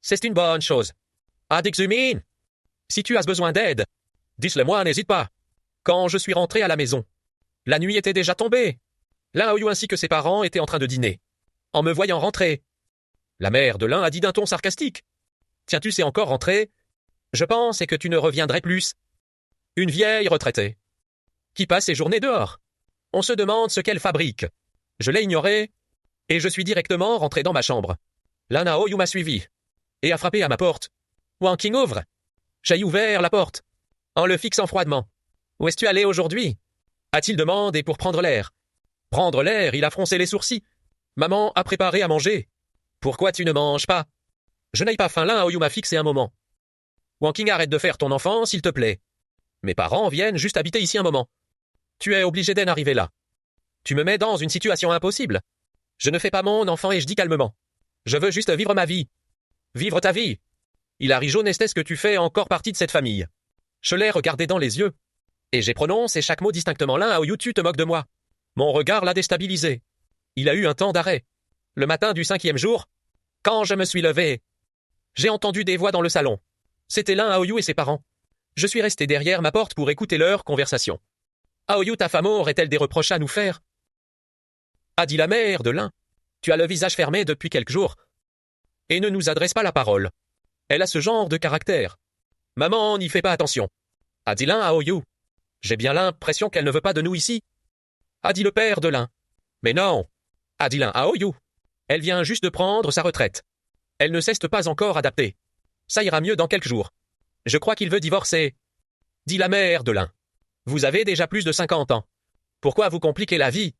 C'est une bonne chose. Adik Xumin, si tu as besoin d'aide, dis-le-moi, n'hésite pas. Quand je suis rentré à la maison, la nuit était déjà tombée. Lan Haoyu ainsi que ses parents étaient en train de dîner. En me voyant rentrer, la mère de l'un a dit d'un ton sarcastique. Tiens, tu sais encore rentrer? Je pensais que tu ne reviendrais plus. Une vieille retraitée, qui passe ses journées dehors. On se demande ce qu'elle fabrique. Je l'ai ignoré, et je suis directement rentré dans ma chambre. Lan Haoyu m'a suivi, et a frappé à ma porte. Wang Qing ouvre. J'ai ouvert la porte, en le fixant froidement. Où es-tu allé aujourd'hui? A-t-il demandé pour prendre l'air. Prendre l'air, il a froncé les sourcils. Maman a préparé à manger. Pourquoi tu ne manges pas? Je n'ai pas faim, Lan Haoyu m'a fixé un moment. Wang Qing, arrête de faire ton enfant, s'il te plaît. Mes parents viennent juste habiter ici un moment. Tu es obligé d'en arriver là. Tu me mets dans une situation impossible. Je ne fais pas mon enfant et je dis calmement. Je veux juste vivre ma vie. Vivre ta vie. Il a ri jaune, est-ce que tu fais encore partie de cette famille? Je l'ai regardé dans les yeux. Et j'ai prononcé chaque mot distinctement. Lan Haoyu, tu te moques de moi. Mon regard l'a déstabilisé. Il a eu un temps d'arrêt. Le matin du 5e jour, quand je me suis levé, j'ai entendu des voix dans le salon. C'était Lan Haoyu et ses parents. Je suis resté derrière ma porte pour écouter leur conversation. Haoyu, ta femme aurait-elle des reproches à nous faire? A dit la mère de Lan. Tu as le visage fermé depuis quelques jours. Et ne nous adresse pas la parole. Elle a ce genre de caractère. Maman n'y fait pas attention. A dit Lan Haoyu. J'ai bien l'impression qu'elle ne veut pas de nous ici. A dit le père de Lan. Mais non. A dit Lan Haoyu. Elle vient juste de prendre sa retraite. Elle ne s'est pas encore adaptée. Ça ira mieux dans quelques jours. Je crois qu'il veut divorcer. Dit la mère de Lan. Vous avez déjà plus de 50 ans. Pourquoi vous compliquer la vie?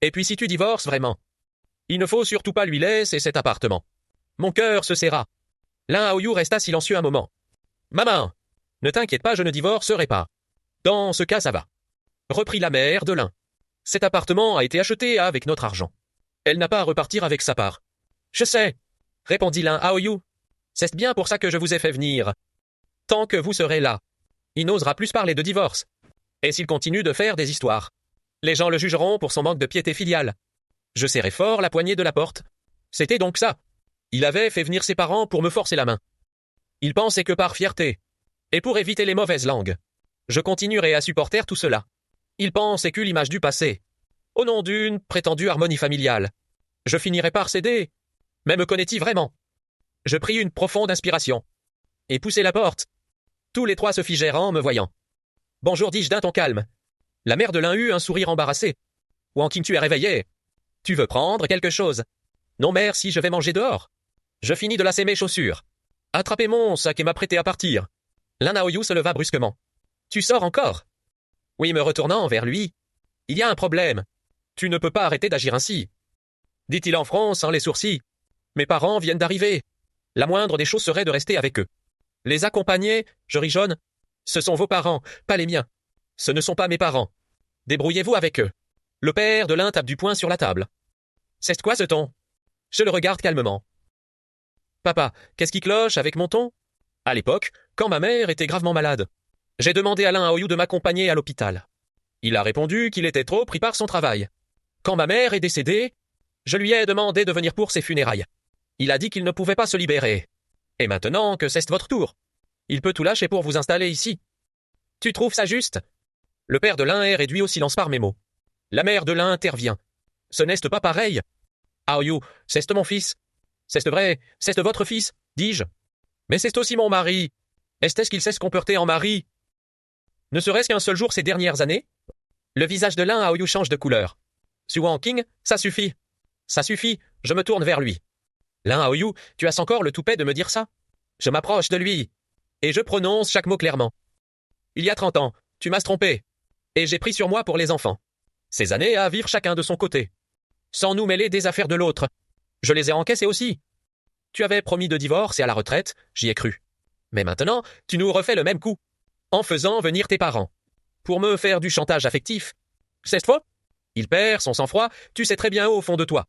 Et puis si tu divorces vraiment, il ne faut surtout pas lui laisser cet appartement. Mon cœur se serra. Lan Haoyu resta silencieux un moment. Maman, ne t'inquiète pas, je ne divorcerai pas. Dans ce cas, ça va. Reprit la mère de Lan. Cet appartement a été acheté avec notre argent. Elle n'a pas à repartir avec sa part. Je sais, répondit Lan Haoyu. C'est bien pour ça que je vous ai fait venir. Tant que vous serez là, il n'osera plus parler de divorce. Et s'il continue de faire des histoires, les gens le jugeront pour son manque de piété filiale. Je serrai fort la poignée de la porte. C'était donc ça. Il avait fait venir ses parents pour me forcer la main. Il pensait que par fierté, et pour éviter les mauvaises langues, je continuerai à supporter tout cela. Il pensait que l'image du passé, au nom d'une prétendue harmonie familiale, je finirais par céder. Mais me connaît-il vraiment? Je pris une profonde inspiration, et poussai la porte. Tous les trois se figèrent en me voyant. Bonjour, dis-je d'un ton calme. La mère de l'un eut un sourire embarrassé. Wang Qing, tu es réveillé. Tu veux prendre quelque chose? Non merci, je vais manger dehors. Je finis de lasser mes chaussures. Attrapez mon sac et m'apprêter à partir. Lan Haoyu se leva brusquement. Tu sors encore? Oui, me retournant vers lui. Il y a un problème. Tu ne peux pas arrêter d'agir ainsi. Dit-il en fronçant les sourcils. Mes parents viennent d'arriver. La moindre des choses serait de rester avec eux. Les accompagner, je ris jaune. Ce sont vos parents, pas les miens. Ce ne sont pas mes parents. Débrouillez-vous avec eux. Le père de l'un tape du poing sur la table. C'est quoi ce ton? Je le regarde calmement. Papa, qu'est-ce qui cloche avec mon ton? À l'époque, quand ma mère était gravement malade, j'ai demandé à Lan Haoyu de m'accompagner à l'hôpital. Il a répondu qu'il était trop pris par son travail. Quand ma mère est décédée, je lui ai demandé de venir pour ses funérailles. Il a dit qu'il ne pouvait pas se libérer. Et maintenant que c'est votre tour, il peut tout lâcher pour vous installer ici. Tu trouves ça juste? Le père de l'un est réduit au silence par mes mots. La mère de l'un intervient. Ce n'est pas pareil. Haoyu, c'est mon fils. C'est vrai, c'est votre fils, dis-je. Mais c'est aussi mon mari. Est-ce qu'il sait se comporter en mari? Ne serait-ce qu'un seul jour ces dernières années? Le visage de l'un Haoyu change de couleur. Su Wang Qing, ça suffit. Ça suffit, je me tourne vers lui. Lan Haoyu, tu as encore le toupet de me dire ça? Je m'approche de lui. Et je prononce chaque mot clairement. Il y a 30 ans, tu m'as trompé. Et j'ai pris sur moi pour les enfants. Ces années à vivre chacun de son côté. Sans nous mêler des affaires de l'autre. Je les ai encaissées aussi. Tu avais promis de divorce et à la retraite, j'y ai cru. Mais maintenant, tu nous refais le même coup. En faisant venir tes parents. Pour me faire du chantage affectif. C'est faux? Il perd son sang-froid, tu sais très bien au fond de toi.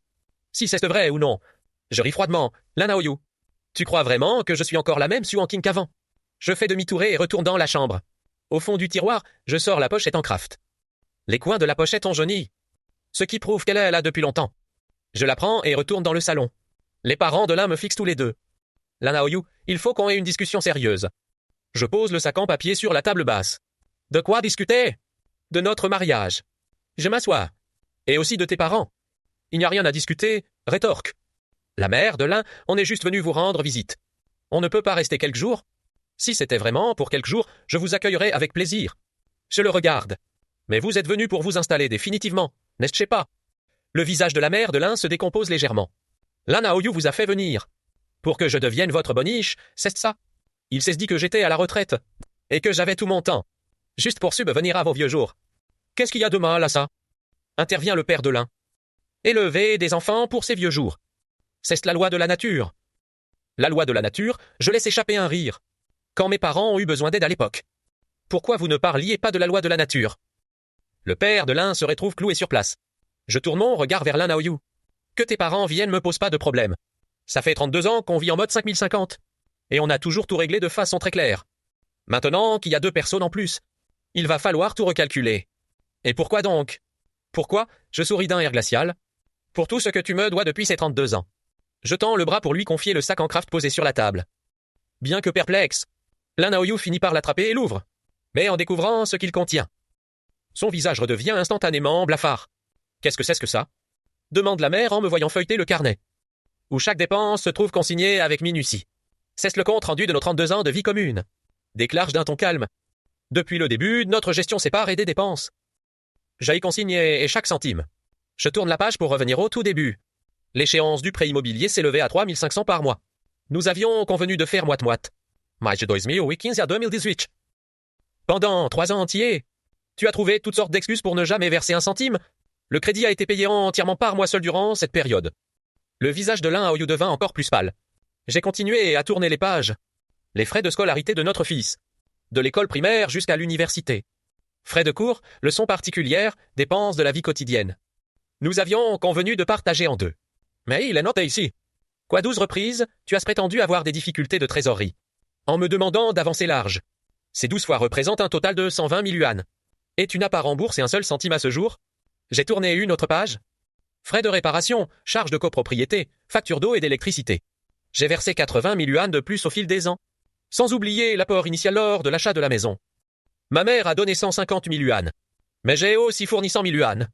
Si c'est vrai ou non. Je ris froidement. Lana Oyu. Tu crois vraiment que je suis encore la même Suan King qu'avant? Je fais demi-tourée et retourne dans la chambre. Au fond du tiroir, je sors la pochette en craft. Les coins de la pochette ont jauni. Ce qui prouve qu'elle est là depuis longtemps. Je la prends et retourne dans le salon. Les parents de l'un me fixent tous les deux. Lana Oyu, il faut qu'on ait une discussion sérieuse. Je pose le sac en papier sur la table basse. De quoi discuter? De notre mariage. Je m'assois. Et aussi de tes parents. Il n'y a rien à discuter, rétorque. La mère de l'un, on est juste venu vous rendre visite. On ne peut pas rester quelques jours. Si c'était vraiment pour quelques jours, je vous accueillerais avec plaisir. Je le regarde. Mais vous êtes venu pour vous installer définitivement, n'est-ce pas? Le visage de la mère de l'un se décompose légèrement. Lana Oyu vous a fait venir. Pour que je devienne votre boniche, c'est ça. Il s'est dit que j'étais à la retraite. Et que j'avais tout mon temps. Juste pour subvenir à vos vieux jours. Qu'est-ce qu'il y a de mal à ça? Intervient le père de l'un. Élever des enfants pour ces vieux jours. C'est la loi de la nature. La loi de la nature, je laisse échapper un rire. Quand mes parents ont eu besoin d'aide à l'époque. Pourquoi vous ne parliez pas de la loi de la nature? Le père de l'un se retrouve cloué sur place. Je tourne mon regard vers Lana Oyu. Que tes parents viennent me pose pas de problème. Ça fait 32 ans qu'on vit en mode 5050. Et on a toujours tout réglé de façon très claire. Maintenant qu'il y a 2 personnes en plus, il va falloir tout recalculer. Et pourquoi donc? Pourquoi? Je souris d'un air glacial. Pour tout ce que tu me dois depuis ces 32 ans. Je tends le bras pour lui confier le sac en craft posé sur la table. Bien que perplexe, Lana Oyu finit par l'attraper et l'ouvre. Mais en découvrant ce qu'il contient. Son visage redevient instantanément blafard. Qu'est-ce que c'est que ça? Demande la mère en me voyant feuilleter le carnet. Où chaque dépense se trouve consignée avec minutie. C'est le compte rendu de nos 32 ans de vie commune. Déclare-je d'un ton calme. Depuis le début, notre gestion séparée des dépenses. J'ai consigné chaque centime. Je tourne la page pour revenir au tout début. L'échéance du prêt immobilier s'élevait à 3 500 par mois. Nous avions convenu de faire moite-moite. Mais de 2015 à 2018. Pendant 3 ans entiers, tu as trouvé toutes sortes d'excuses pour ne jamais verser un centime. Le crédit a été payé entièrement par moi seul durant cette période. Le visage de l'un a eu devint encore plus pâle. J'ai continué à tourner les pages. Les frais de scolarité de notre fils. De l'école primaire jusqu'à l'université. Frais de cours, leçons particulières, dépenses de la vie quotidienne. Nous avions convenu de partager en 2. Mais il est noté ici. Qu'à 12 reprises, tu as prétendu avoir des difficultés de trésorerie. En me demandant d'avancer large. Ces 12 fois représentent un total de 120 000 yuan. Et tu n'as pas remboursé un seul centime à ce jour? J'ai tourné une autre page. Frais de réparation, charges de copropriété, factures d'eau et d'électricité. J'ai versé 80 000 yuan de plus au fil des ans. Sans oublier l'apport initial lors de l'achat de la maison. Ma mère a donné 150 000 yuan. Mais j'ai aussi fourni 100 000 yuan.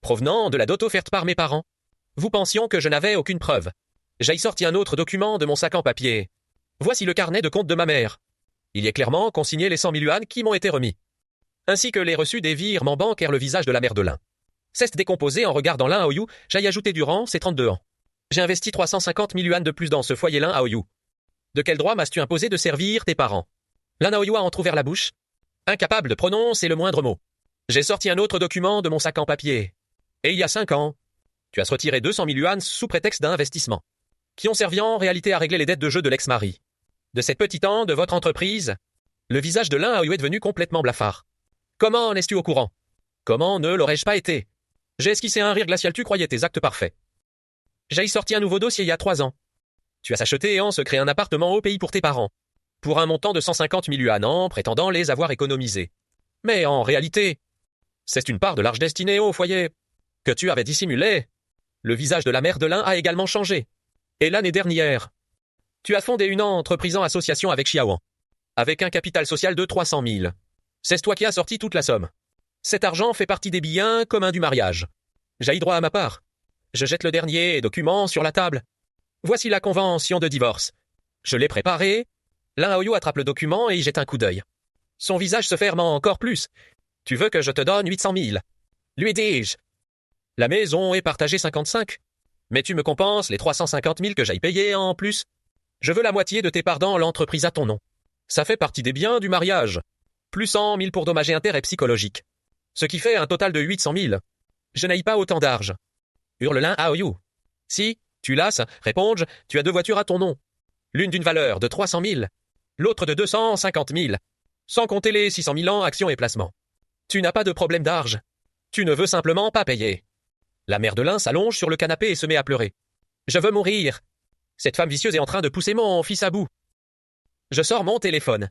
Provenant de la dot offerte par mes parents. Vous pensions que je n'avais aucune preuve. J'ai sorti un autre document de mon sac en papier. Voici le carnet de compte de ma mère. Il y est clairement consigné les 100 000 yuan qui m'ont été remis. Ainsi que les reçus des virements bancaires le visage de la mère de l'un. Cesse décomposé en regardant l'un à Oyu, j'ai ajouté durant ces 32 ans. J'ai investi 350 000 yuan de plus dans ce foyer l'un à Oyu. De quel droit m'as-tu imposé de servir tes parents? L'un à Oyu a entrouvert la bouche, incapable de prononcer le moindre mot. J'ai sorti un autre document de mon sac en papier. Et il y a 5 ans, tu as retiré 200 000 yuan sous prétexte d'investissement, qui ont servi en réalité à régler les dettes de jeu de l'ex-mari. De cette petite temps de votre entreprise, le visage de l'un à Oyu est devenu complètement blafard. Comment en es-tu au courant? Comment ne l'aurais-je pas été? J'ai esquissé un rire glacial, tu croyais tes actes parfaits. J'ai sorti un nouveau dossier il y a 3 ans. Tu as acheté en secret un appartement au pays pour tes parents, pour un montant de 150 000 yuan en prétendant les avoir économisés. Mais en réalité, c'est une part de l'argent destiné au foyer que tu avais dissimulé. Le visage de la mère de l'un a également changé. Et l'année dernière, tu as fondé une entreprise en association avec Xiaoan, avec un capital social de 300 000. C'est toi qui as sorti toute la somme. Cet argent fait partie des biens communs du mariage. J'ai droit à ma part. Je jette le dernier document sur la table. Voici la convention de divorce. Je l'ai préparée. L'un à Oyu attrape le document et y jette un coup d'œil. Son visage se ferme encore plus. Tu veux que je te donne 800 000? Lui dis-je. La maison est partagée 55. Mais tu me compenses les 350 000 que j'aille payer en plus. Je veux la moitié de tes parts dans l'entreprise à ton nom. Ça fait partie des biens du mariage. Plus 100 000 pour dommages et intérêts psychologiques. Ce qui fait un total de 800 000. Je n'aille pas autant d'argent. Hurle l'un à Oyu. Si, tu lasses, réponds-je, tu as 2 voitures à ton nom. L'une d'une valeur de 300 000, l'autre de 250 000, sans compter les 600 000 en actions et placements. Tu n'as pas de problème d'argent. Tu ne veux simplement pas payer. La mère de l'un s'allonge sur le canapé et se met à pleurer. Je veux mourir. Cette femme vicieuse est en train de pousser mon fils à bout. Je sors mon téléphone.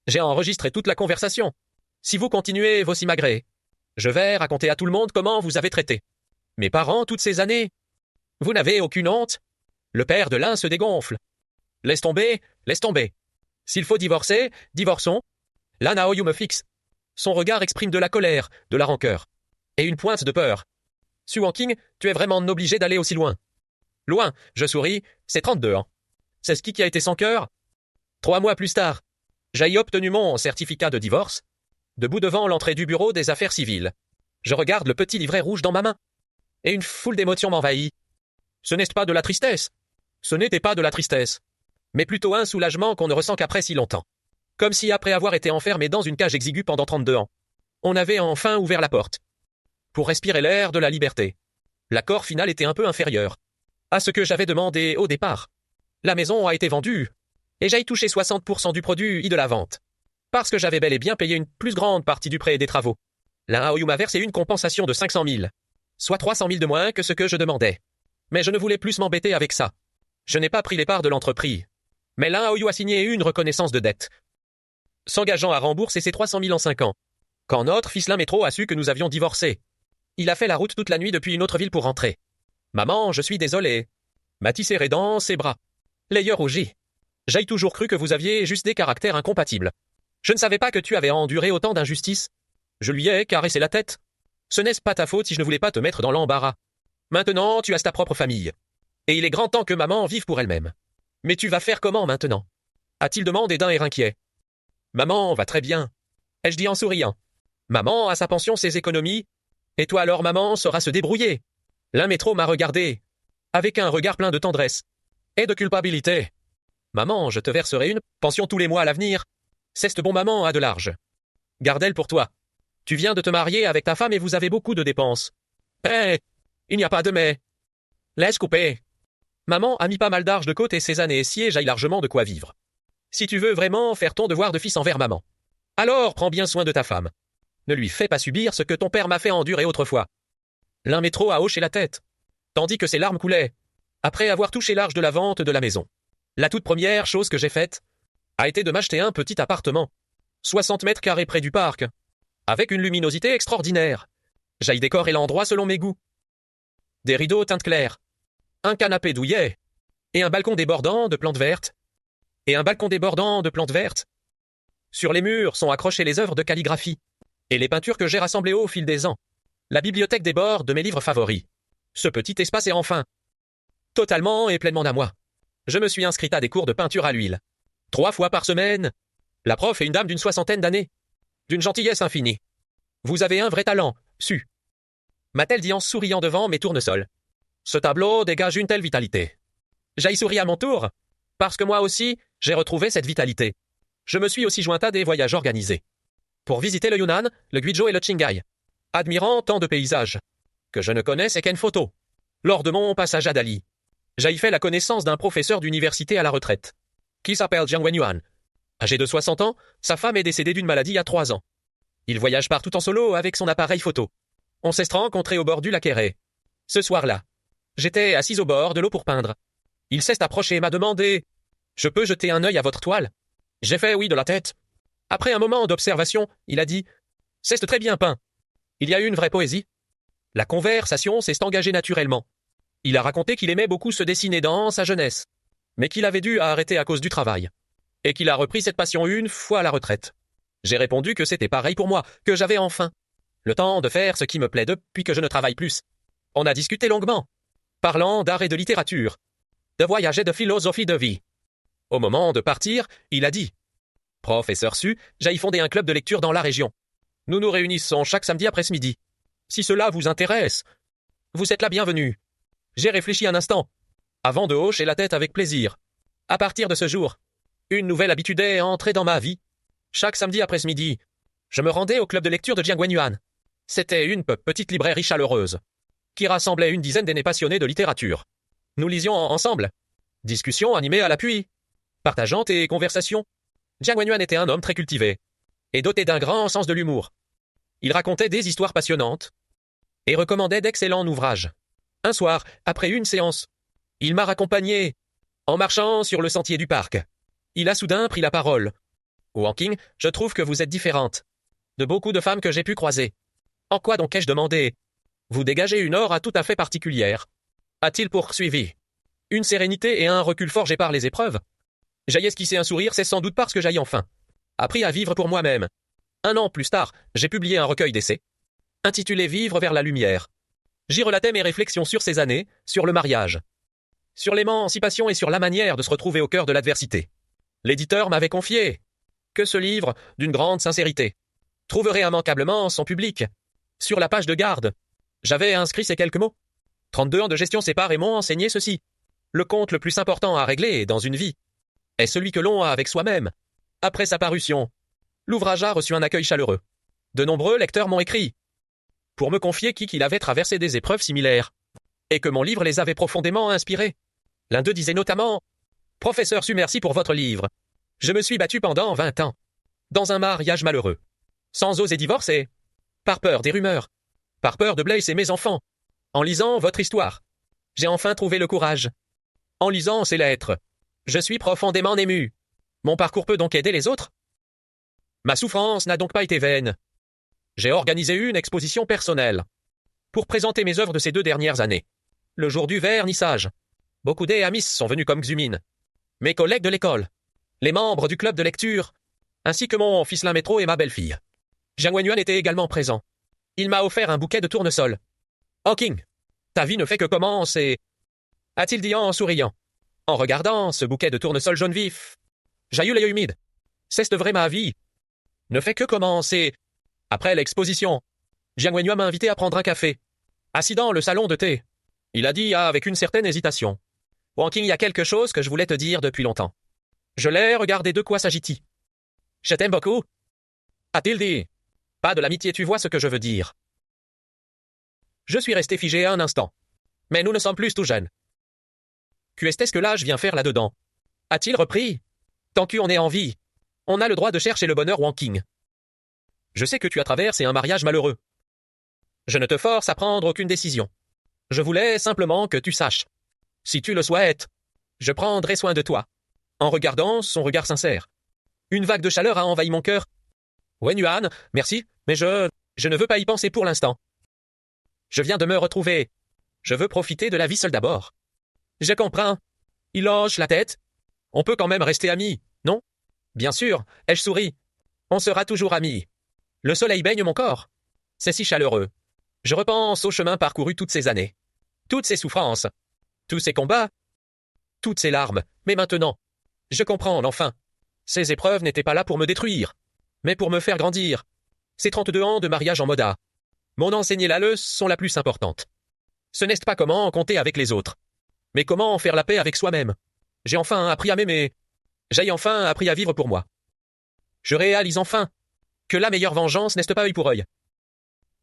J'ai enregistré toute la conversation. Si vous continuez vos simagrées, je vais raconter à tout le monde comment vous avez traité mes parents toutes ces années. Vous n'avez aucune honte. Le père de l'un se dégonfle. Laisse tomber, laisse tomber. S'il faut divorcer, divorçons. Là, Naoyu me fixe. Son regard exprime de la colère, de la rancœur. Et une pointe de peur. Suan King, tu es vraiment obligé d'aller aussi loin. Loin, je souris, c'est 32 ans. C'est ce qui a été sans cœur. 3 mois plus tard, j'ai obtenu mon certificat de divorce, debout devant l'entrée du bureau des affaires civiles. Je regarde le petit livret rouge dans ma main. Et une foule d'émotions m'envahit. Ce n'est pas de la tristesse. Ce n'était pas de la tristesse. Mais plutôt un soulagement qu'on ne ressent qu'après si longtemps. Comme si après avoir été enfermé dans une cage exiguë pendant 32 ans, on avait enfin ouvert la porte. Pour respirer l'air de la liberté. L'accord final était un peu inférieur à ce que j'avais demandé au départ. La maison a été vendue, et j'ai touché 60% du produit de la vente. Parce que j'avais bel et bien payé une plus grande partie du prêt et des travaux. La Aoyu m'a versé une compensation de 500 000, soit 300 000 de moins que ce que je demandais. Mais je ne voulais plus m'embêter avec ça. Je n'ai pas pris les parts de l'entreprise. Mais la Aoyu a signé une reconnaissance de dette, s'engageant à rembourser ses 300 000 en 5 ans. Quand notre fils l'un métro a su que nous avions divorcé, il a fait la route toute la nuit depuis une autre ville pour rentrer. Maman, je suis désolé. Matisse serré dans ses bras. L'ayeur rougit. J'ai toujours cru que vous aviez juste des caractères incompatibles. Je ne savais pas que tu avais enduré autant d'injustices. Je lui ai caressé la tête. Ce n'est pas ta faute si je ne voulais pas te mettre dans l'embarras. Maintenant, tu as ta propre famille. Et il est grand temps que maman vive pour elle-même. Mais tu vas faire comment maintenant? A-t-il demandé d'un air inquiet. Maman va très bien. Ai-je dit en souriant. Maman a sa pension, ses économies. Et toi alors, maman, saura se débrouiller. L'un métro m'a regardé, avec un regard plein de tendresse et de culpabilité. Maman, je te verserai une pension tous les mois à l'avenir. C'est bon, maman a de l'argent. Garde-elle pour toi. Tu viens de te marier avec ta femme et vous avez beaucoup de dépenses. Il n'y a pas de mais. Laisse couper. Maman a mis pas mal d'argent de côté ces années ci et j'ai largement de quoi vivre. Si tu veux vraiment faire ton devoir de fils envers maman, alors prends bien soin de ta femme. Ne lui fais pas subir ce que ton père m'a fait endurer autrefois. L'un métro a hoché la tête, tandis que ses larmes coulaient, après avoir touché l'argent de la vente de la maison. La toute première chose que j'ai faite a été de m'acheter un petit appartement, 60 mètres carrés près du parc, avec une luminosité extraordinaire. J'ai décoré l'endroit selon mes goûts. Des rideaux teintes claires, un canapé douillet, et un balcon débordant de plantes vertes. Sur les murs sont accrochées les œuvres de calligraphie, et les peintures que j'ai rassemblées au fil des ans. La bibliothèque déborde de mes livres favoris. Ce petit espace est enfin totalement et pleinement à moi. Je me suis inscrite à des cours de peinture à l'huile. 3 fois par semaine. La prof est une dame d'une 60aine d'années. D'une gentillesse infinie. Vous avez un vrai talent, Su. M'a-t-elle dit en souriant devant mes tournesols. Ce tableau dégage une telle vitalité. J'ai souri à mon tour, parce que moi aussi, j'ai retrouvé cette vitalité. Je me suis aussi joint à des voyages organisés. Pour visiter le Yunnan, le Guizhou et le Qinghai. Admirant tant de paysages que je ne connaissais qu'une photo. Lors de mon passage à Dali, j'ai fait la connaissance d'un professeur d'université à la retraite, qui s'appelle Jiang Wenyuan. Âgé de 60 ans, sa femme est décédée d'une maladie il y a 3 ans. Il voyage partout en solo avec son appareil photo. On s'est rencontrés au bord du lac Eré. Ce soir-là, j'étais assise au bord de l'eau pour peindre. Il s'est approché et m'a demandé « Je peux jeter un œil à votre toile ?» J'ai fait oui de la tête. Après un moment d'observation, il a dit « C'est très bien peint. Il y a eu une vraie poésie. » La conversation s'est engagée naturellement. Il a raconté qu'il aimait beaucoup se dessiner dans sa jeunesse, mais qu'il avait dû arrêter à cause du travail, et qu'il a repris cette passion une fois à la retraite. J'ai répondu que c'était pareil pour moi, que j'avais enfin le temps de faire ce qui me plaît depuis que je ne travaille plus. On a discuté longuement, parlant d'art et de littérature, de voyage et de philosophie de vie. Au moment de partir, il a dit « Professeur Su, j'ai fondé un club de lecture dans la région. Nous nous réunissons chaque samedi après-midi. Si cela vous intéresse, vous êtes la bienvenue. » J'ai réfléchi un instant, avant de hocher la tête avec plaisir. À partir de ce jour, Une nouvelle habitude est entrée dans ma vie. Chaque samedi après ce midi, je me rendais au club de lecture de Jiang Wenyuan. C'était une petite librairie chaleureuse, qui rassemblait une dizaine d'aînés passionnés de littérature. Nous lisions ensemble. Discussions animées à l'appui. Partageantes et conversations. Jiang Wenyuan était un homme très cultivé, et doté d'un grand sens de l'humour. Il racontait des histoires passionnantes, et recommandait d'excellents ouvrages. Un soir, après une séance, il m'a raccompagné, en marchant sur le sentier du parc. Il a soudain pris la parole. Wang Qing, je trouve que vous êtes différente de beaucoup de femmes que j'ai pu croiser. En quoi donc ai-je demandé? Vous dégagez une aura tout à fait particulière. A-t-il poursuivi? Une sérénité et un recul forgés par les épreuves. J'ai esquissé un sourire, c'est sans doute parce que j'ai enfin appris à vivre pour moi-même. 1 an plus tard, j'ai publié un recueil d'essais, intitulé Vivre vers la lumière. J'y relatais mes réflexions sur ces années, sur le mariage, sur l'émancipation et sur la manière de se retrouver au cœur de l'adversité. L'éditeur m'avait confié que ce livre, d'une grande sincérité, trouverait immanquablement son public. Sur la page de garde, j'avais inscrit ces quelques mots. 32 ans de gestion séparent et m'ont enseigné ceci. Le compte le plus important à régler dans une vie est celui que l'on a avec soi-même. Après sa parution, l'ouvrage a reçu un accueil chaleureux. De nombreux lecteurs m'ont écrit pour me confier qu'il avait traversé des épreuves similaires et que mon livre les avait profondément inspirés. L'un d'eux disait notamment « Professeur Su, merci pour votre livre. Je me suis battu pendant 20 ans, dans un mariage malheureux, sans oser divorcer, par peur des rumeurs, par peur de blesser mes enfants. En lisant votre histoire, j'ai enfin trouvé le courage. En lisant ces lettres, je suis profondément ému. Mon parcours peut donc aider les autres? Ma souffrance n'a donc pas été vaine. J'ai organisé une exposition personnelle pour présenter mes œuvres de ces 2 dernières années. Le jour du vernissage, beaucoup d'amis sont venus comme Xumin, mes collègues de l'école, les membres du club de lecture, ainsi que mon fils Métro et ma belle-fille. Jiang Wenyuan était également présent. Il m'a offert un bouquet de tournesol. « Oh King, ta vie ne fait que commencer !» a-t-il dit en souriant, en regardant ce bouquet de tournesol jaune vif. Jailloul et humide. C'est vrai, ma vie ne fait que commencer. Après l'exposition, Jiang Wenyuan m'a invité à prendre un café. Assis dans le salon de thé, il a dit avec une certaine hésitation. « Wang Qing, il y a quelque chose que je voulais te dire depuis longtemps. » Je l'ai regardé, de quoi s'agit-il? Je t'aime beaucoup, a-t-il dit. Pas de l'amitié, tu vois ce que je veux dire. Je suis resté figé un instant. Mais nous ne sommes plus tout jeunes. Qu'est-ce que l'âge vient faire là-dedans? A-t-il repris. Tant qu'on est en vie, on a le droit de chercher le bonheur, Wang Qing. Je sais que tu as traversé un mariage malheureux. Je ne te force à prendre aucune décision. Je voulais simplement que tu saches. Si tu le souhaites, je prendrai soin de toi. En regardant son regard sincère, une vague de chaleur a envahi mon cœur. Wenyuan, merci, mais je ne veux pas y penser pour l'instant. Je viens de me retrouver. Je veux profiter de la vie seule d'abord. Je comprends. Il hoche la tête. On peut quand même rester amis, non? Bien sûr, ai-je souri. On sera toujours amis. Le soleil baigne mon corps. C'est si chaleureux. Je repense au chemin parcouru toutes ces années. Toutes ces souffrances. Tous ces combats. Toutes ces larmes. Mais maintenant, je comprends, enfin. Ces épreuves n'étaient pas là pour me détruire, mais pour me faire grandir. Ces 32 ans de mariage en moda m'ont enseigné la leçon la plus importante. Ce n'est pas comment compter avec les autres, mais comment faire la paix avec soi-même. J'ai enfin appris à m'aimer. J'ai enfin appris à vivre pour moi. Je réalise enfin que la meilleure vengeance n'est pas œil pour œil,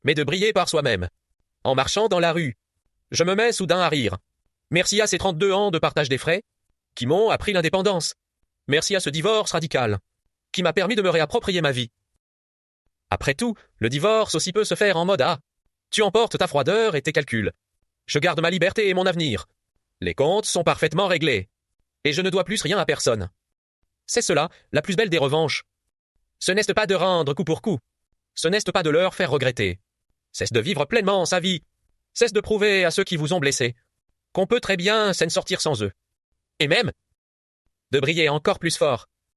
mais de briller par soi-même. En marchant dans la rue, je me mets soudain à rire. Merci à ces 32 ans de partage des frais qui m'ont appris l'indépendance. Merci à ce divorce radical qui m'a permis de me réapproprier ma vie. Après tout, le divorce aussi peut se faire en mode « Ah, tu emportes ta froideur et tes calculs. Je garde ma liberté et mon avenir. Les comptes sont parfaitement réglés. Et je ne dois plus rien à personne. » C'est cela, la plus belle des revanches. Ce n'est pas de rendre coup pour coup. Ce n'est pas de leur faire regretter. C'est de vivre pleinement sa vie. C'est de prouver à ceux qui vous ont blessé qu'on peut très bien s'en sortir sans eux. Et même de briller encore plus fort.